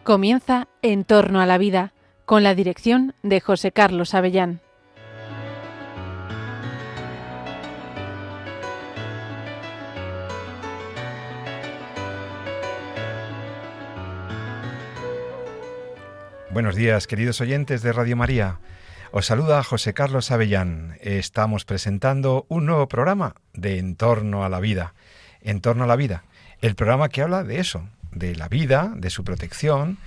Comienza En torno a la vida, con la dirección de José Carlos Avellán. Buenos días, queridos oyentes de Radio María. Os saluda José Carlos Avellán. Estamos presentando un nuevo programa de En torno a la vida. En torno a la vida, el programa que habla de eso, de la vida, de su protección,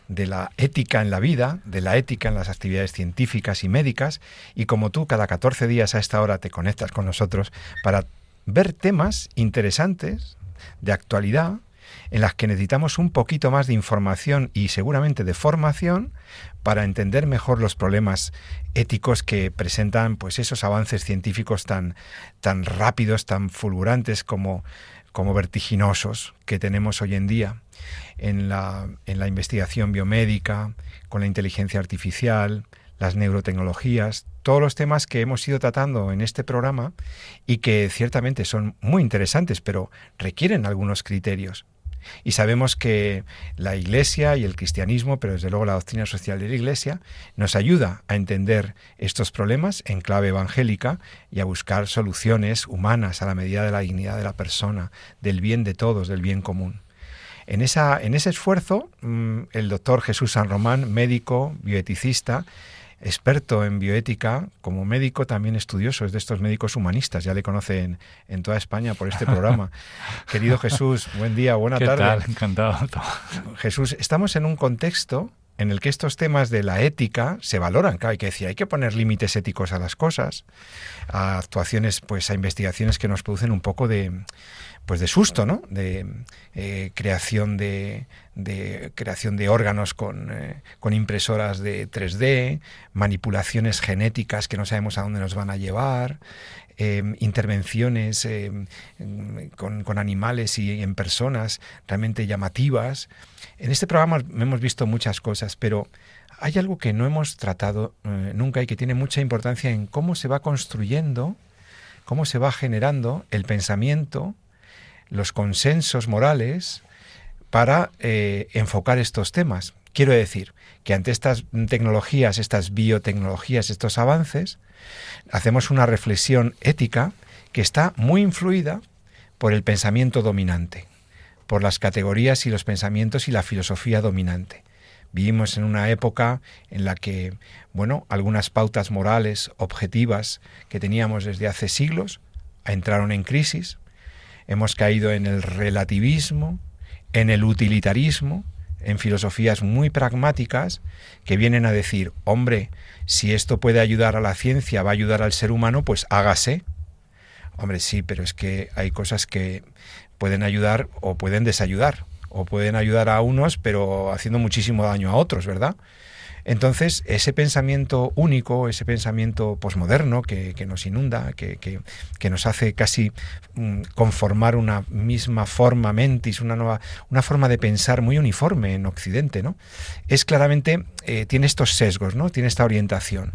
de la ética en la vida, de la ética en las actividades científicas y médicas, y como tú cada 14 días a esta hora te conectas con nosotros para ver temas interesantes, de actualidad, en las que necesitamos un poquito más de información y seguramente de formación para entender mejor los problemas éticos que presentan pues esos avances científicos tan rápidos, tan fulgurantes como vertiginosos que tenemos hoy en día en la investigación biomédica, con la inteligencia artificial, las neurotecnologías, todos los temas que hemos ido tratando en este programa y que ciertamente son muy interesantes, pero requieren algunos criterios. Y sabemos que la Iglesia y el cristianismo, pero desde luego la doctrina social de la Iglesia, nos ayuda a entender estos problemas en clave evangélica y a buscar soluciones humanas a la medida de la dignidad de la persona, del bien de todos, del bien común. En ese esfuerzo, el doctor Jesús San Román, médico, bioeticista, experto en bioética, como médico también estudioso, es de estos médicos humanistas, ya le conocen en toda España por este programa. Querido Jesús, buen día, buena tarde. ¿Qué tal? Encantado. Jesús, estamos en un contexto en el que estos temas de la ética se valoran. Claro, hay que decir, hay que poner límites éticos a las cosas, a actuaciones, pues a investigaciones que nos producen un poco de susto, ¿no? De creación de órganos con impresoras de 3D, manipulaciones genéticas que no sabemos a dónde nos van a llevar, intervenciones con animales y en personas realmente llamativas. En este programa hemos visto muchas cosas, pero hay algo que no hemos tratado nunca y que tiene mucha importancia en cómo se va construyendo, cómo se va generando el pensamiento, los consensos morales para enfocar estos temas. Quiero decir que ante estas tecnologías, estas biotecnologías, estos avances, hacemos una reflexión ética que está muy influida por el pensamiento dominante, por las categorías y los pensamientos y la filosofía dominante. Vivimos en una época en la que, algunas pautas morales objetivas que teníamos desde hace siglos entraron en crisis. Hemos caído en el relativismo, en el utilitarismo, en filosofías muy pragmáticas que vienen a decir, hombre, si esto puede ayudar a la ciencia, va a ayudar al ser humano, pues hágase. Hombre, sí, pero es que hay cosas que pueden ayudar o pueden desayudar, o pueden ayudar a unos, pero haciendo muchísimo daño a otros, ¿verdad? Entonces, ese pensamiento único, ese pensamiento posmoderno que nos inunda, que nos hace casi conformar una misma forma mentis, una forma de pensar muy uniforme en Occidente, ¿no? Es claramente, tiene estos sesgos, ¿no? Tiene esta orientación.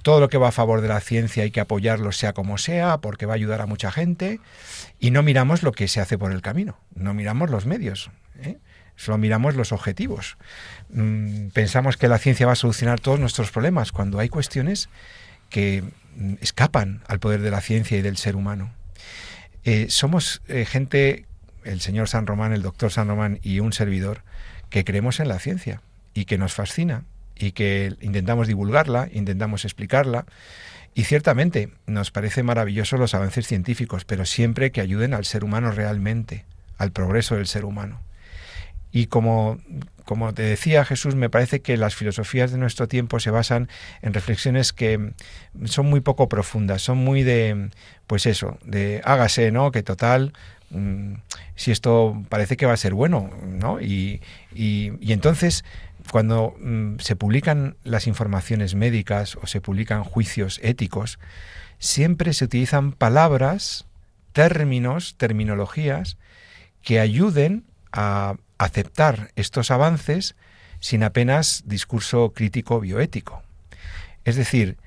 Todo lo que va a favor de la ciencia hay que apoyarlo sea como sea, porque va a ayudar a mucha gente, y no miramos lo que se hace por el camino, no miramos los medios, solo miramos los objetivos. Pensamos que la ciencia va a solucionar todos nuestros problemas, cuando hay cuestiones que escapan al poder de la ciencia y del ser humano. Somos gente, el señor San Román, el doctor San Román y un servidor, que creemos en la ciencia y que nos fascina y que intentamos divulgarla, intentamos explicarla, y ciertamente nos parece maravilloso los avances científicos, pero siempre que ayuden al ser humano realmente, al progreso del ser humano. Y como te decía Jesús, me parece que las filosofías de nuestro tiempo se basan en reflexiones que son muy poco profundas, son muy de hágase, ¿no? Que total, si esto parece que va a ser bueno, ¿no? Y entonces, cuando se publican las informaciones médicas o se publican juicios éticos, siempre se utilizan palabras, terminologías que ayuden a aceptar estos avances sin apenas discurso crítico bioético. Es decir,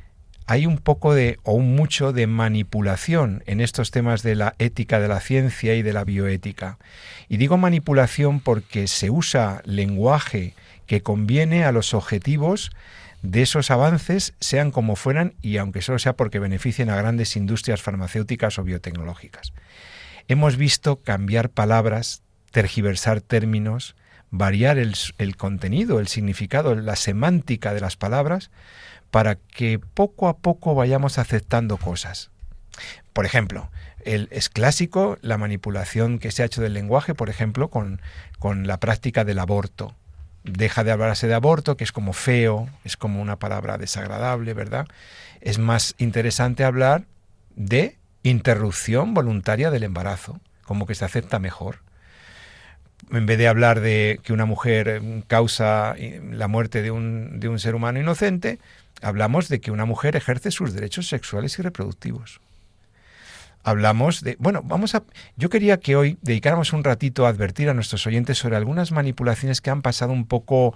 hay un poco o un mucho de manipulación en estos temas de la ética de la ciencia y de la bioética. Y digo manipulación porque se usa lenguaje que conviene a los objetivos de esos avances, sean como fueran, y aunque solo sea porque beneficien a grandes industrias farmacéuticas o biotecnológicas. Hemos visto cambiar palabras, tergiversar términos, variar el contenido, el significado, la semántica de las palabras, para que poco a poco vayamos aceptando cosas. Por ejemplo, es clásico la manipulación que se ha hecho del lenguaje, por ejemplo, con la práctica del aborto. Deja de hablarse de aborto, que es como feo, es como una palabra desagradable, ¿verdad? Es más interesante hablar de interrupción voluntaria del embarazo, como que se acepta mejor. En vez de hablar de que una mujer causa la muerte de un ser humano inocente, hablamos de que una mujer ejerce sus derechos sexuales y reproductivos. Hablamos de... Bueno, yo quería que hoy dedicáramos un ratito a advertir a nuestros oyentes sobre algunas manipulaciones que han pasado un poco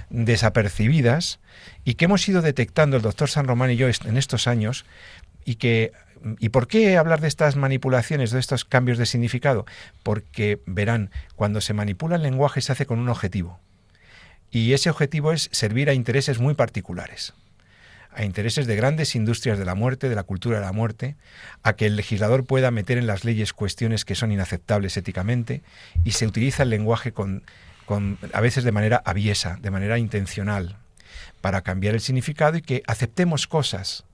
desapercibidas y que hemos ido detectando el doctor San Román y yo en estos años. ¿Y por qué hablar de estas manipulaciones, de estos cambios de significado? Porque, verán, cuando se manipula el lenguaje se hace con un objetivo. Y ese objetivo es servir a intereses muy particulares. A intereses de grandes industrias de la muerte, de la cultura de la muerte, a que el legislador pueda meter en las leyes cuestiones que son inaceptables éticamente, y se utiliza el lenguaje a veces de manera aviesa, de manera intencional, para cambiar el significado y que aceptemos cosas.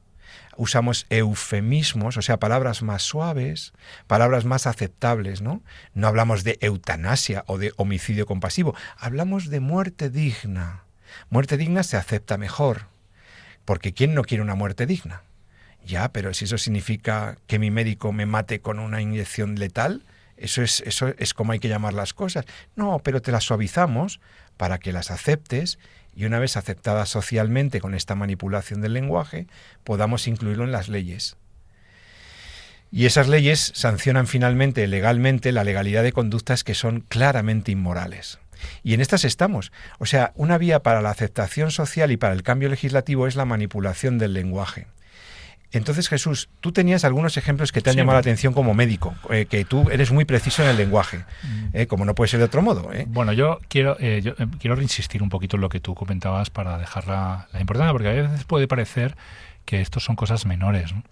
Usamos eufemismos, o sea, palabras más suaves, palabras más aceptables, ¿no? No hablamos de eutanasia o de homicidio compasivo, hablamos de muerte digna. Muerte digna se acepta mejor, porque ¿quién no quiere una muerte digna? Ya, pero si eso significa que mi médico me mate con una inyección letal, eso es como hay que llamar las cosas. No, pero te las suavizamos para que las aceptes, y una vez aceptadas socialmente con esta manipulación del lenguaje, podamos incluirlo en las leyes. Y esas leyes sancionan finalmente, legalmente, la legalidad de conductas que son claramente inmorales. Y en estas estamos. O sea, una vía para la aceptación social y para el cambio legislativo es la manipulación del lenguaje. Entonces, Jesús, tú tenías algunos ejemplos que te han llamado la atención como médico, que tú eres muy preciso en el lenguaje, como no puede ser de otro modo. Bueno, yo quiero reinsistir un poquito en lo que tú comentabas para dejar la importancia, porque a veces puede parecer que estos son cosas menores, ¿no?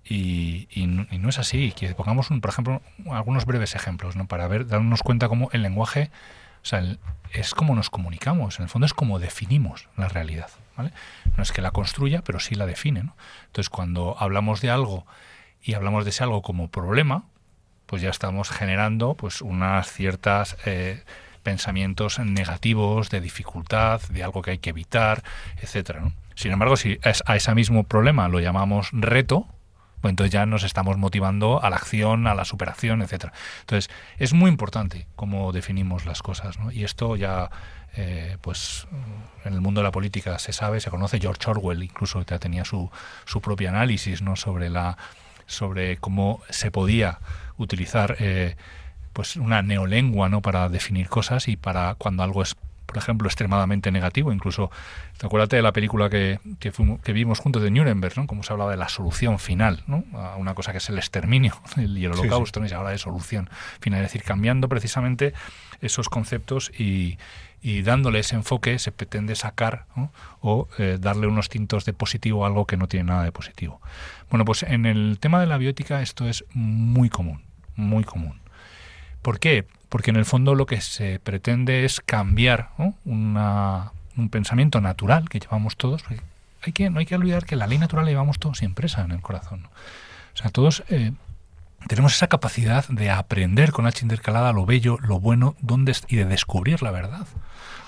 Y no es así. Que pongamos, por ejemplo, algunos breves ejemplos, ¿no? Para darnos cuenta cómo el lenguaje, o sea, es como nos comunicamos, en el fondo es como definimos la realidad, ¿vale? No es que la construya, pero sí la define, ¿no? Entonces, cuando hablamos de algo y hablamos de ese algo como problema, pues ya estamos generando pues unas ciertas pensamientos negativos, de dificultad, de algo que hay que evitar, etcétera, ¿no? Sin embargo, si a ese mismo problema lo llamamos reto, pues entonces ya nos estamos motivando a la acción, a la superación, etcétera. Entonces, es muy importante cómo definimos las cosas, ¿no? Y esto ya, pues, en el mundo de la política se sabe, se conoce. George Orwell incluso ya tenía su propio análisis, ¿no? sobre cómo se podía utilizar pues una neolengua, ¿no? Para definir cosas y para cuando algo es, por ejemplo, extremadamente negativo. Incluso, te acuérdate de la película que vimos juntos de Nuremberg, ¿no? Cómo se hablaba de la solución final, ¿no? A una cosa que es el exterminio y el holocausto, ¿no? Y se habla de solución final. Es decir, cambiando precisamente esos conceptos y dándole ese enfoque se pretende sacar, ¿no? O darle unos tintos de positivo a algo que no tiene nada de positivo. Bueno, pues en el tema de la bioética esto es muy común, muy común. ¿Por qué? Porque en el fondo lo que se pretende es cambiar, ¿no? un pensamiento natural que llevamos todos. No hay que olvidar que la ley natural la llevamos todos impresa en el corazón, ¿no? O sea, todos tenemos esa capacidad de aprender con H intercalada lo bello, lo bueno, y de descubrir la verdad.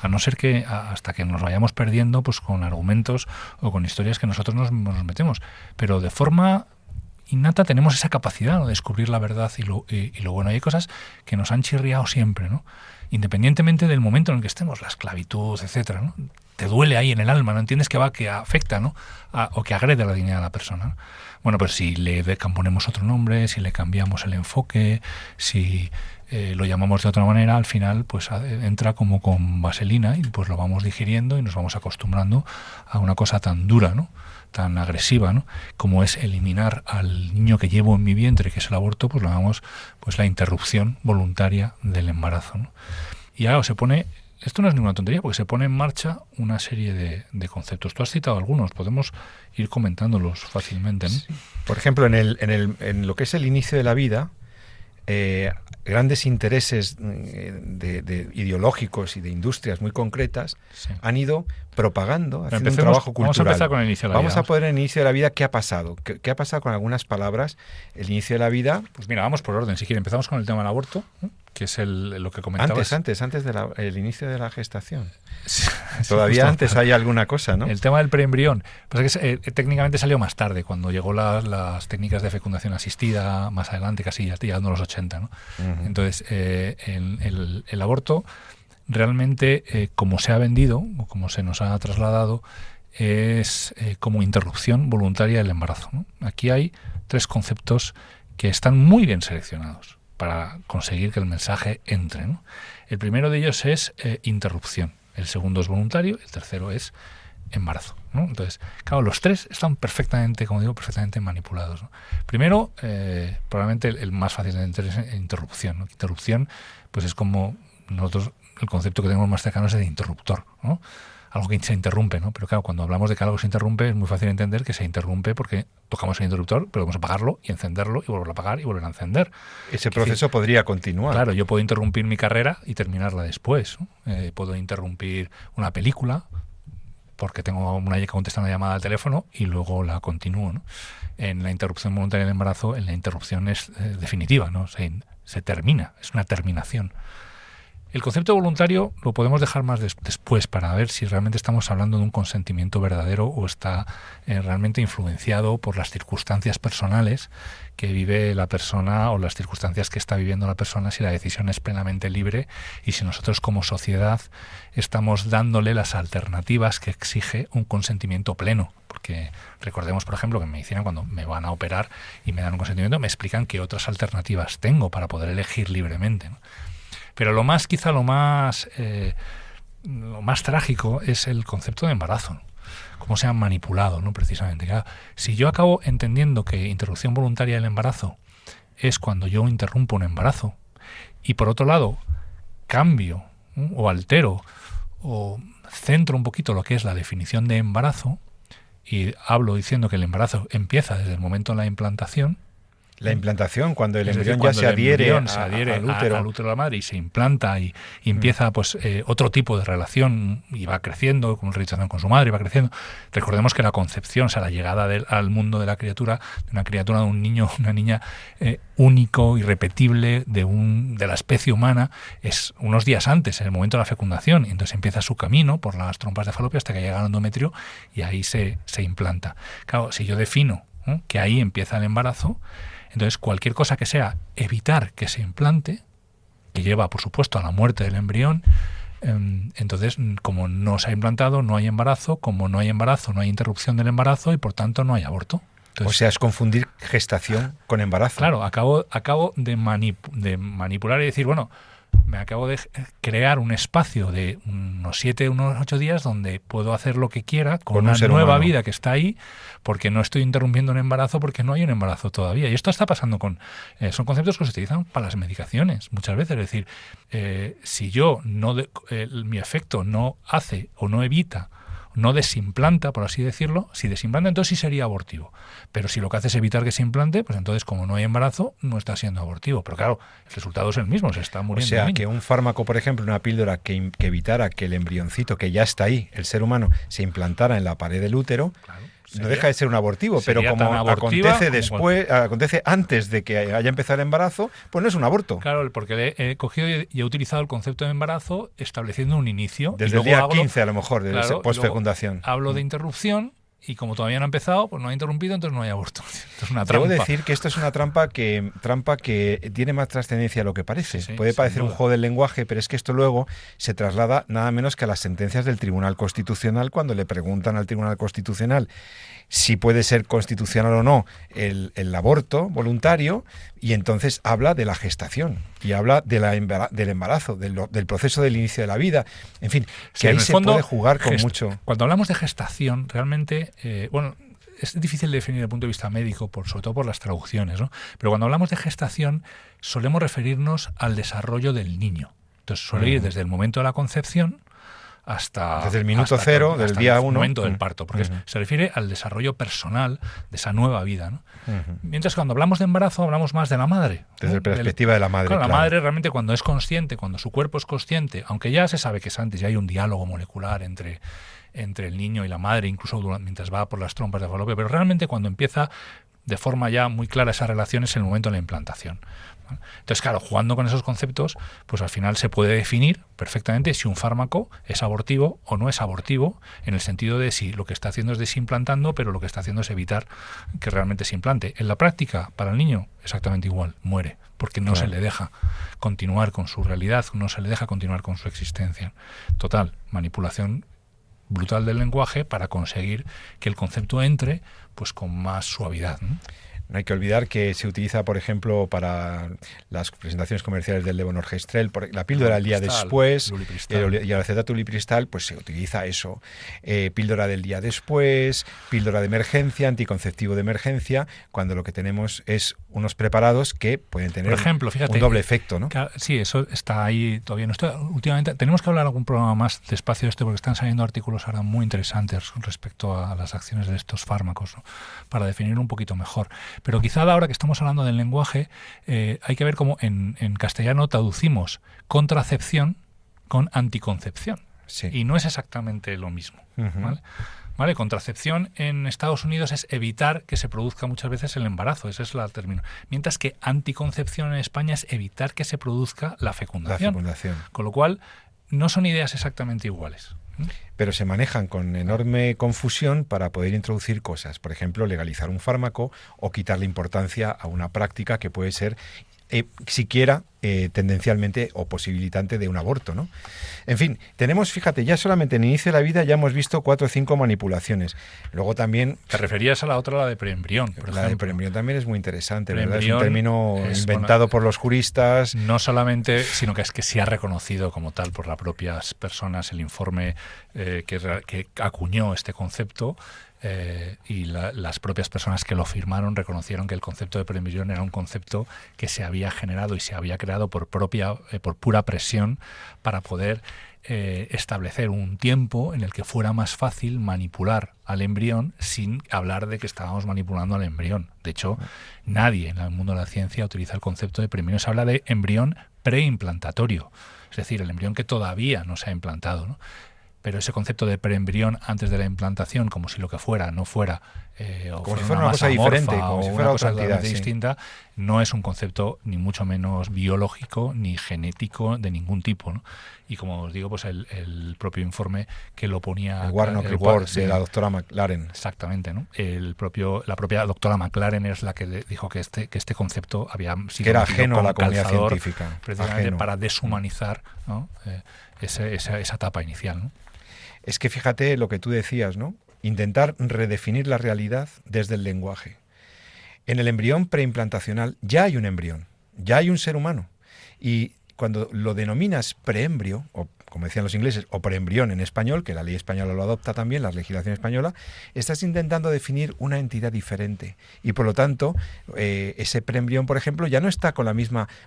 A no ser que hasta que nos vayamos perdiendo pues con argumentos o con historias que nosotros nos metemos. Pero de forma innata tenemos esa capacidad, ¿no? De descubrir la verdad y lo bueno. Hay cosas que nos han chirriado siempre, ¿no? Independientemente del momento en el que estemos, la esclavitud, etcétera, ¿no? Te duele ahí en el alma, no entiendes que afecta, ¿no? O que agrede la dignidad de la persona, ¿no? Bueno, pues si le ponemos otro nombre, si le cambiamos el enfoque, si lo llamamos de otra manera, al final pues entra como con vaselina y pues lo vamos digiriendo y nos vamos acostumbrando a una cosa tan dura, ¿no? Tan agresiva, ¿no? Como es eliminar al niño que llevo en mi vientre, que es el aborto, pues lo llamamos pues la interrupción voluntaria del embarazo, ¿no? Y ahora se pone, esto no es ninguna tontería, porque se pone en marcha una serie de conceptos. Tú has citado algunos, podemos ir comentándolos fácilmente, ¿no? Sí. Por ejemplo, en lo que es el inicio de la vida, grandes intereses ideológicos y de industrias muy concretas han ido propagando, haciendo un trabajo cultural. Vamos a empezar con el inicio de la vida. Vamos a poner el inicio de la vida, ¿qué ha pasado? ¿Qué ha pasado con algunas palabras? El inicio de la vida... Pues mira, vamos por orden. Si quieres, empezamos con el tema del aborto, ¿no? Que es lo que comentabas. Antes del inicio de la gestación. Sí, todavía antes hay alguna cosa, ¿no? El tema del preembrión. Pues es que técnicamente salió más tarde, cuando llegó las técnicas de fecundación asistida, más adelante, casi ya llegando a los 80, ¿no? Uh-huh. Entonces, el aborto realmente, como se ha vendido, o como se nos ha trasladado, es como interrupción voluntaria del embarazo, ¿no? Aquí hay 3 conceptos que están muy bien seleccionados para conseguir que el mensaje entre, ¿no? El primero de ellos es interrupción, el segundo es voluntario, el tercero es embarazo, ¿no? Entonces, claro, los 3 están perfectamente, como digo, perfectamente manipulados, ¿no? Primero, probablemente el más fácil de entender es interrupción, ¿no? Interrupción, pues es como nosotros, el concepto que tenemos más cercano es el de interruptor, ¿no? Algo que se interrumpe, ¿no? Pero claro, cuando hablamos de que algo se interrumpe, es muy fácil entender que se interrumpe porque tocamos el interruptor, pero vamos a apagarlo y encenderlo y volver a apagar y volver a encender. Ese proceso podría continuar. Claro, yo puedo interrumpir mi carrera y terminarla después, ¿no? Puedo interrumpir una película porque tengo que contestar una llamada al teléfono y luego la continúo, ¿no? En la interrupción voluntaria del embarazo, en la interrupción es definitiva, ¿no? Se termina, es una terminación. El concepto voluntario lo podemos dejar más después para ver si realmente estamos hablando de un consentimiento verdadero o está realmente influenciado por las circunstancias personales que vive la persona o las circunstancias que está viviendo la persona, si la decisión es plenamente libre y si nosotros como sociedad estamos dándole las alternativas que exige un consentimiento pleno. Porque recordemos, por ejemplo, que en medicina cuando me van a operar y me dan un consentimiento me explican qué otras alternativas tengo para poder elegir libremente, ¿no? Pero lo más trágico es el concepto de embarazo, ¿no? Cómo se han manipulado, ¿no? Precisamente. Claro, si yo acabo entendiendo que interrupción voluntaria del embarazo es cuando yo interrumpo un embarazo y por otro lado cambio, ¿no? O altero o centro un poquito lo que es la definición de embarazo y hablo diciendo que el embarazo empieza desde el momento de la implantación. La implantación, cuando el embrión ya se adhiere al útero. Al útero de la madre y se implanta y empieza pues otro tipo de relación y va creciendo, con relación con su madre, va creciendo. Recordemos que la concepción, o sea, la llegada al mundo de la criatura, de un niño, una niña único, irrepetible, de la especie humana, es unos días antes, en el momento de la fecundación. Y entonces empieza su camino por las trompas de Falopio hasta que llega al endometrio y ahí se implanta. Claro, si yo defino que ahí empieza el embarazo, entonces cualquier cosa que sea evitar que se implante, que lleva por supuesto a la muerte del embrión, entonces como no se ha implantado no hay embarazo, como no hay embarazo no hay interrupción del embarazo y por tanto no hay aborto. Entonces, o sea, es confundir gestación con embarazo. Claro, acabo de manipular y decir, bueno, me acabo de crear un espacio de unos 7, unos 8 días donde puedo hacer lo que quiera con una nueva vida que está ahí, porque no estoy interrumpiendo un embarazo, porque no hay un embarazo todavía. Y esto está pasando son conceptos que se utilizan para las medicaciones muchas veces. Es decir, si yo mi efecto no hace o no evita, no desimplanta, por así decirlo, si desimplanta entonces sí sería abortivo. Pero si lo que hace es evitar que se implante, pues entonces como no hay embarazo, no está siendo abortivo. Pero claro, el resultado es el mismo, se está muriendo. O sea, que un fármaco, por ejemplo, una píldora que evitara que el embrioncito, que ya está ahí, el ser humano, se implantara en la pared del útero, claro, no deja de ser un abortivo, pero como acontece antes de que haya empezado el embarazo, pues no es un aborto. Claro, porque he cogido y he utilizado el concepto de embarazo estableciendo un inicio. Desde el día 15 a lo mejor, de posfecundación. Hablo de interrupción y como todavía no ha empezado, pues no ha interrumpido, entonces no hay aborto. Esto es una Debo trampa. decir que esto es una trampa que tiene más trascendencia de lo que parece. Sí, Puede sin parecer un duda. juego del lenguaje, pero es que esto luego se traslada nada menos que a las sentencias del Tribunal Constitucional, cuando le preguntan al Tribunal Constitucional si puede ser constitucional o no el aborto voluntario, y entonces habla de la gestación y habla de del embarazo, del proceso del inicio de la vida. En fin, Sí, que en ahí el se fondo, puede jugar con mucho. Cuando hablamos de gestación, realmente, es difícil de definir desde el punto de vista médico, sobre todo por las traducciones, ¿no? Pero cuando hablamos de gestación, solemos referirnos al desarrollo del niño. Entonces suele ir desde el momento de la concepción hasta... Desde el minuto cero, del día el uno. momento del parto, porque se refiere al desarrollo personal de esa nueva vida, ¿no? Mientras que cuando hablamos de embarazo, hablamos más de la madre. Desde la perspectiva de la madre. Claro, la claro. madre realmente cuando es consciente, cuando su cuerpo es consciente, aunque ya se sabe que es antes, ya hay un diálogo molecular entre el niño y la madre, incluso mientras va por las trompas de falopio, pero realmente cuando empieza de forma ya muy clara esa relación es el momento de la implantación. ¿Vale? Entonces, claro, jugando con esos conceptos, pues al final se puede definir perfectamente si un fármaco es abortivo o no es abortivo, en el sentido de si lo que está haciendo es desimplantando, pero lo que está haciendo es evitar que realmente se implante. En la práctica, para el niño, exactamente igual, muere, porque no se le deja continuar con su realidad, no se le deja continuar con su existencia. Total, manipulación brutal del lenguaje para conseguir que el concepto entre pues con más suavidad, ¿no? No hay que olvidar que se utiliza, por ejemplo, para las presentaciones comerciales del Levonorgestrel, la píldora del día después, y el acetato ulipristal, pues se utiliza eso. Píldora del día después, píldora de emergencia, anticonceptivo de emergencia, cuando lo que tenemos es unos preparados que pueden tener, por ejemplo, fíjate, un doble efecto, ¿no? Sí, eso está ahí todavía. No está, últimamente tenemos que hablar algún programa más despacio de esto, porque están saliendo artículos ahora muy interesantes respecto a las acciones de estos fármacos, ¿no? Para definir un poquito mejor. Pero quizá ahora que estamos hablando del lenguaje, hay que ver cómo en castellano traducimos contracepción con anticoncepción. Sí. Y no es exactamente lo mismo. ¿Vale? Contracepción en Estados Unidos es evitar que se produzca muchas veces el embarazo, ese es el término. Mientras que anticoncepción en España es evitar que se produzca la fecundación. Con lo cual, no son ideas exactamente iguales. Pero se manejan con enorme confusión para poder introducir cosas. Por ejemplo, legalizar un fármaco o quitarle importancia a una práctica que puede ser siquiera tendencialmente o posibilitante de un aborto, ¿no? En fin, tenemos, fíjate, ya solamente en el inicio de la vida ya hemos visto 4 o 5 manipulaciones. Luego también... Te referías a la otra, la de preembrión, por ejemplo. La de preembrión también es muy interesante, ¿verdad? Es un Preembrión término inventado por los juristas. No solamente, sino que es que se ha reconocido como tal por las propias personas el informe que acuñó este concepto. Y las propias personas que lo firmaron reconocieron que el concepto de preembrión era un concepto que se había generado y se había creado por pura presión para poder establecer un tiempo en el que fuera más fácil manipular al embrión sin hablar de que estábamos manipulando al embrión. De hecho, nadie en el mundo de la ciencia utiliza el concepto de preembrión. Se habla de embrión preimplantatorio, es decir, el embrión que todavía no se ha implantado, ¿no? Pero ese concepto de preembrión antes de la implantación, como si lo que fuera no fuera, o como si fuera una cosa diferente, como si una fuera cosa otra entidad, totalmente distinta, no es un concepto ni mucho menos biológico ni genético de ningún tipo, ¿no? Y como os digo, pues el propio informe que lo ponía... El Warnock Report de la doctora McLaren. Exactamente, ¿no? La propia doctora McLaren es la que dijo que este concepto había sido... Que era ajeno a la comunidad calzador, científica. precisamente ajeno. para deshumanizar, ¿no? esa etapa inicial, ¿no? Es que fíjate lo que tú decías, ¿no? Intentar redefinir la realidad desde el lenguaje. En el embrión preimplantacional ya hay un embrión, ya hay un ser humano. Y cuando lo denominas preembrio, o como decían los ingleses, o preembrión en español, que la ley española lo adopta también, la legislación española, estás intentando definir una entidad diferente. Y por lo tanto, ese preembrión, por ejemplo, ya no está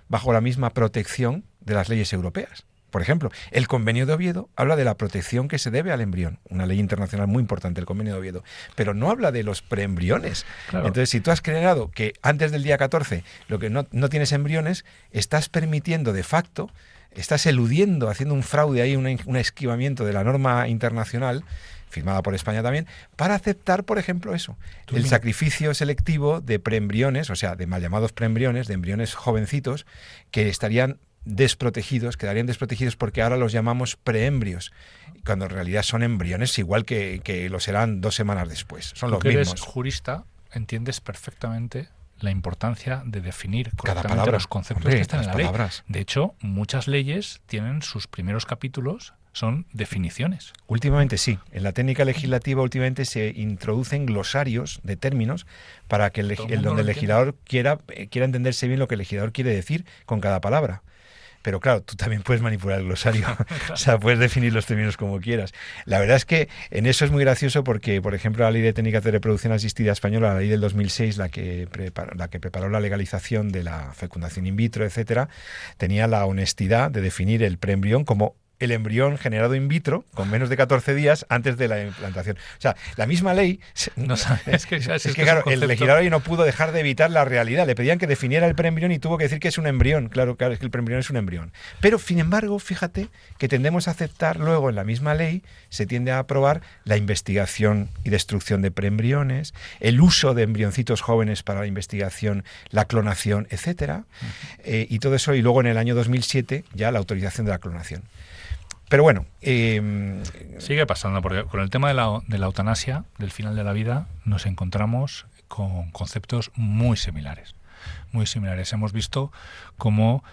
bajo la misma protección de las leyes europeas. Por ejemplo, el Convenio de Oviedo habla de la protección que se debe al embrión, una ley internacional muy importante, el Convenio de Oviedo, pero no habla de los preembriones. Claro. Entonces, si tú has creado que antes del día 14 lo que no tienes embriones, estás permitiendo de facto, estás eludiendo, haciendo un fraude ahí, un esquivamiento de la norma internacional, firmada por España también, para aceptar, por ejemplo, eso, el sacrificio selectivo de preembriones, o sea, de mal llamados preembriones, de embriones jovencitos, que estarían desprotegidos, quedarían desprotegidos porque ahora los llamamos preembrios, cuando en realidad son embriones, igual que lo serán 2 semanas después. Son los mismos. Tú que eres jurista, entiendes perfectamente la importancia de definir Cada correctamente palabra, los conceptos hombre, que están en las la ley. palabras. De hecho, muchas leyes tienen sus primeros capítulos, son definiciones. Últimamente sí. En la técnica legislativa últimamente se introducen glosarios de términos para que donde el legislador quiera entenderse bien lo que el legislador quiere decir con cada palabra. Pero claro, tú también puedes manipular el glosario. O sea, puedes definir los términos como quieras. La verdad es que en eso es muy gracioso porque, por ejemplo, la Ley de Técnicas de Reproducción Asistida Española, la ley del 2006, la que preparó la legalización de la fecundación in vitro, etcétera, tenía la honestidad de definir el preembrión como el embrión generado in vitro con menos de 14 días antes de la implantación. O sea, la misma ley... No sabes que claro, el legislador ahí no pudo dejar de evitar la realidad. Le pedían que definiera el preembrión y tuvo que decir que es un embrión. Claro, es que el preembrión es un embrión. Pero, sin embargo, fíjate que tendemos a aceptar luego en la misma ley, se tiende a aprobar la investigación y destrucción de preembriones, el uso de embrioncitos jóvenes para la investigación, la clonación, etcétera. Y todo eso, y luego en el año 2007 ya la autorización de la clonación. Pero bueno... sigue pasando, porque con el tema de la eutanasia, del final de la vida, nos encontramos con conceptos muy similares. Muy similares. Hemos visto cómo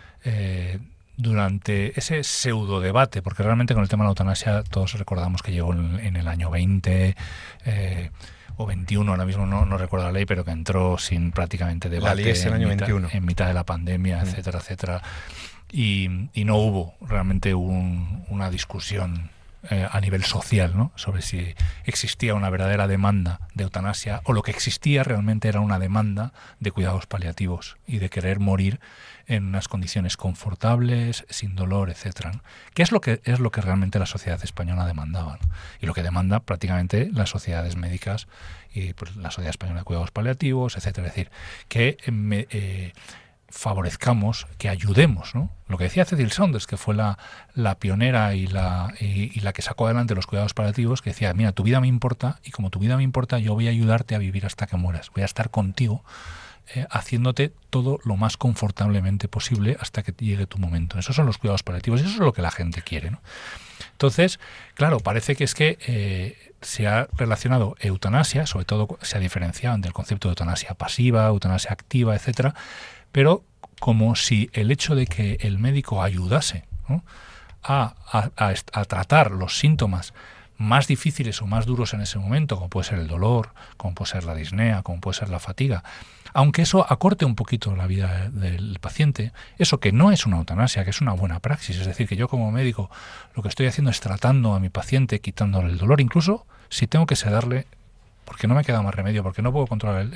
durante ese pseudo debate, porque realmente con el tema de la eutanasia todos recordamos que llegó en el año 20 o 21, ahora mismo no recuerdo la ley, pero que entró sin prácticamente debate. La ley es el año 21. En mitad de la pandemia, etcétera, etcétera. Y no hubo realmente una discusión a nivel social, ¿no?, sobre si existía una verdadera demanda de eutanasia o lo que existía realmente era una demanda de cuidados paliativos y de querer morir en unas condiciones confortables, sin dolor, etcétera, ¿no? ¿Qué es lo que realmente la sociedad española demandaba, ¿no? Y lo que demanda prácticamente las sociedades médicas y pues, la Sociedad Española de Cuidados Paliativos, etcétera. Es decir, que favorezcamos, que ayudemos, ¿no? Lo que decía Cecil Saunders, que fue la pionera y la que sacó adelante los cuidados paliativos, que decía, mira, tu vida me importa y como tu vida me importa, yo voy a ayudarte a vivir hasta que mueras. Voy a estar contigo haciéndote todo lo más confortablemente posible hasta que llegue tu momento. Esos son los cuidados paliativos y eso es lo que la gente quiere, ¿no? Entonces, claro, parece que se ha relacionado eutanasia, sobre todo se ha diferenciado entre el concepto de eutanasia pasiva, eutanasia activa, etcétera, pero como si el hecho de que el médico ayudase, ¿no?, a tratar los síntomas más difíciles o más duros en ese momento, como puede ser el dolor, como puede ser la disnea, como puede ser la fatiga, aunque eso acorte un poquito la vida del paciente, eso que no es una eutanasia, que es una buena praxis, es decir, que yo como médico lo que estoy haciendo es tratando a mi paciente, quitándole el dolor, incluso si tengo que sedarle, porque no me queda más remedio, porque no puedo controlar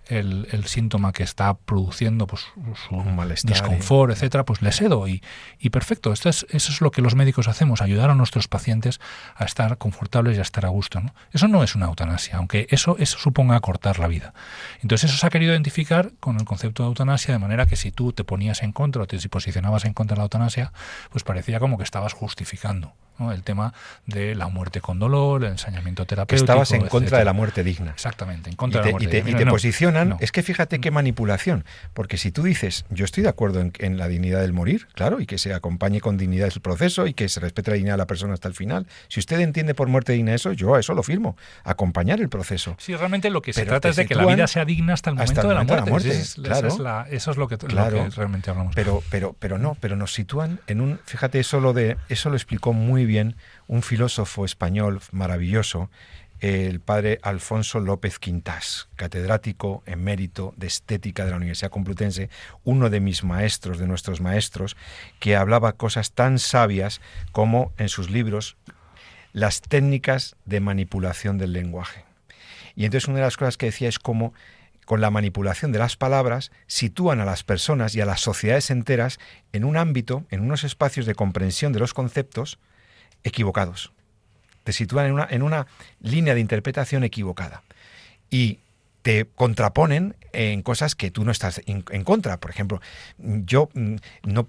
el síntoma que está produciendo pues su malestar, disconfort, etcétera, pues le cedo y perfecto. Eso es lo que los médicos hacemos, ayudar a nuestros pacientes a estar confortables y a estar a gusto, ¿no? Eso no es una eutanasia, aunque eso suponga acortar la vida. Entonces eso se ha querido identificar con el concepto de eutanasia, de manera que si tú te ponías en contra o te posicionabas en contra de la eutanasia, pues parecía como que estabas justificando, ¿no?, el tema de la muerte con dolor, el ensañamiento terapéutico. Que estabas en etcétera. contra de la muerte digna. Exactamente, en contra de la muerte digna. Y te posicionan. No. Es que fíjate qué manipulación, porque si tú dices, yo estoy de acuerdo en la dignidad del morir, claro, y que se acompañe con dignidad el proceso y que se respete la dignidad de la persona hasta el final. Si usted entiende por muerte digna eso, yo a eso lo firmo, acompañar el proceso. Sí, realmente lo que se trata es de que la vida sea digna hasta el momento de la muerte. Claro, eso es lo que realmente hablamos. Pero nos sitúan en un, fíjate, eso lo explicó muy bien un filósofo español maravilloso, el padre Alfonso López Quintás, catedrático emérito de estética de la Universidad Complutense, uno de mis maestros, de nuestros maestros, que hablaba cosas tan sabias como en sus libros las técnicas de manipulación del lenguaje. Y entonces una de las cosas que decía es cómo con la manipulación de las palabras sitúan a las personas y a las sociedades enteras en un ámbito, en unos espacios de comprensión de los conceptos equivocados. Te sitúan en una línea de interpretación equivocada y te contraponen en cosas que tú no estás en contra. Por ejemplo, yo no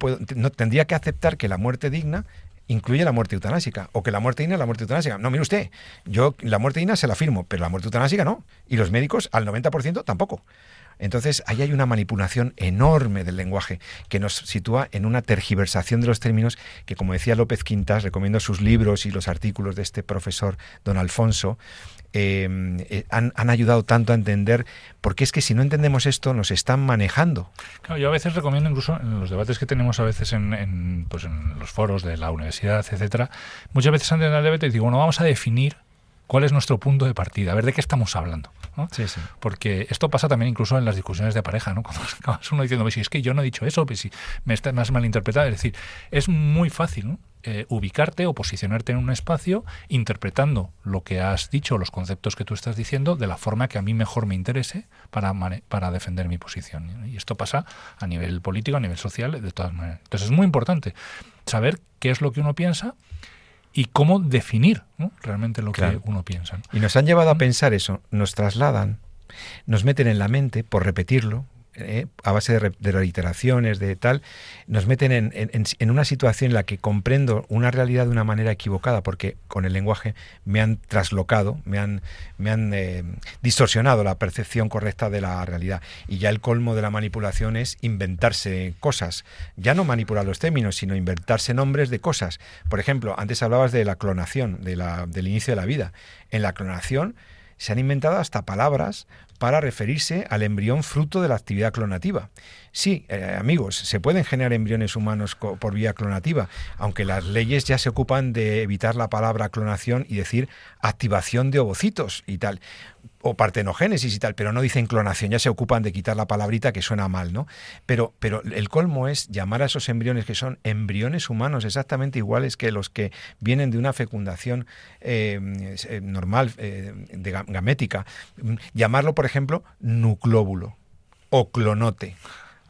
tendría que aceptar que la muerte digna incluye la muerte eutanásica, o que la muerte digna es la muerte eutanásica. No, mire usted, yo la muerte digna se la firmo, pero la muerte eutanásica no, y los médicos al 90% tampoco. Entonces, ahí hay una manipulación enorme del lenguaje que nos sitúa en una tergiversación de los términos que, como decía López Quintas, recomiendo sus libros y los artículos de este profesor don Alfonso, han ayudado tanto a entender, porque es que si no entendemos esto nos están manejando. Claro, yo a veces recomiendo, incluso en los debates que tenemos a veces en los foros de la universidad, etcétera, muchas veces antes del debate digo, bueno, vamos a definir cuál es nuestro punto de partida, a ver de qué estamos hablando, ¿no? Sí, sí. Porque esto pasa también incluso en las discusiones de pareja, ¿no? Cuando acabas uno diciendo, si es que yo no he dicho eso, pues si me has malinterpretado. Es decir, es muy fácil, ¿no? Ubicarte o posicionarte en un espacio interpretando lo que has dicho, los conceptos que tú estás diciendo, de la forma que a mí mejor me interese para defender mi posición, ¿no? Y esto pasa a nivel político, a nivel social, de todas maneras. Entonces es muy importante saber qué es lo que uno piensa y cómo definir, ¿no? Realmente lo que uno piensa, ¿no? Y nos han llevado a pensar eso, nos trasladan, nos meten en la mente, por repetirlo, a base de reiteraciones, de tal, nos meten en una situación en la que comprendo una realidad de una manera equivocada, porque con el lenguaje me han traslocado, me han distorsionado la percepción correcta de la realidad. Y ya el colmo de la manipulación es inventarse cosas. Ya no manipular los términos, sino inventarse nombres de cosas. Por ejemplo, antes hablabas de la clonación, del inicio de la vida. En la clonación se han inventado hasta palabras para referirse al embrión fruto de la actividad clonativa. Sí, amigos, se pueden generar embriones humanos por vía clonativa, aunque las leyes ya se ocupan de evitar la palabra clonación y decir activación de ovocitos y tal, o partenogénesis y tal, pero no dicen clonación, ya se ocupan de quitar la palabrita que suena mal, ¿no? Pero el colmo es llamar a esos embriones que son embriones humanos exactamente iguales que los que vienen de una fecundación normal, gamética, llamarlo, por ejemplo, nuclóbulo o clonote.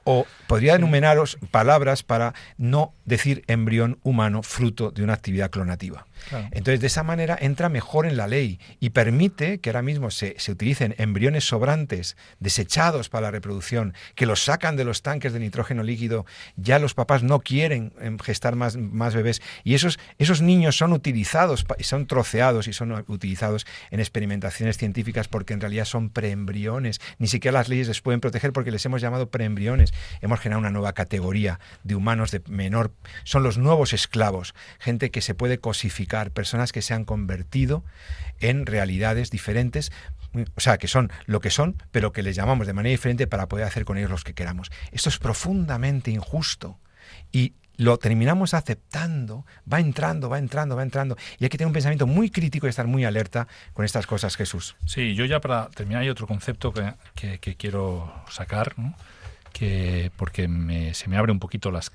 O podría enumeraros palabras para no decir embrión humano fruto de una actividad clonativa. Claro. Entonces, de esa manera entra mejor en la ley y permite que ahora mismo se utilicen embriones sobrantes, desechados para la reproducción, que los sacan de los tanques de nitrógeno líquido. Ya los papás no quieren gestar más bebés. Y esos niños son utilizados, son troceados y son utilizados en experimentaciones científicas porque en realidad son preembriones. Ni siquiera las leyes les pueden proteger porque les hemos llamado preembriones. Hemos generado una nueva categoría de humanos de menor. Son los nuevos esclavos, gente que se puede cosificar, personas que se han convertido en realidades diferentes, o sea, que son lo que son, pero que les llamamos de manera diferente para poder hacer con ellos lo que queramos. Esto es profundamente injusto y lo terminamos aceptando, va entrando. Y hay que tener un pensamiento muy crítico y estar muy alerta con estas cosas, Jesús. Sí, yo ya para terminar hay otro concepto que quiero sacar, ¿no? Porque se me abre un poquito las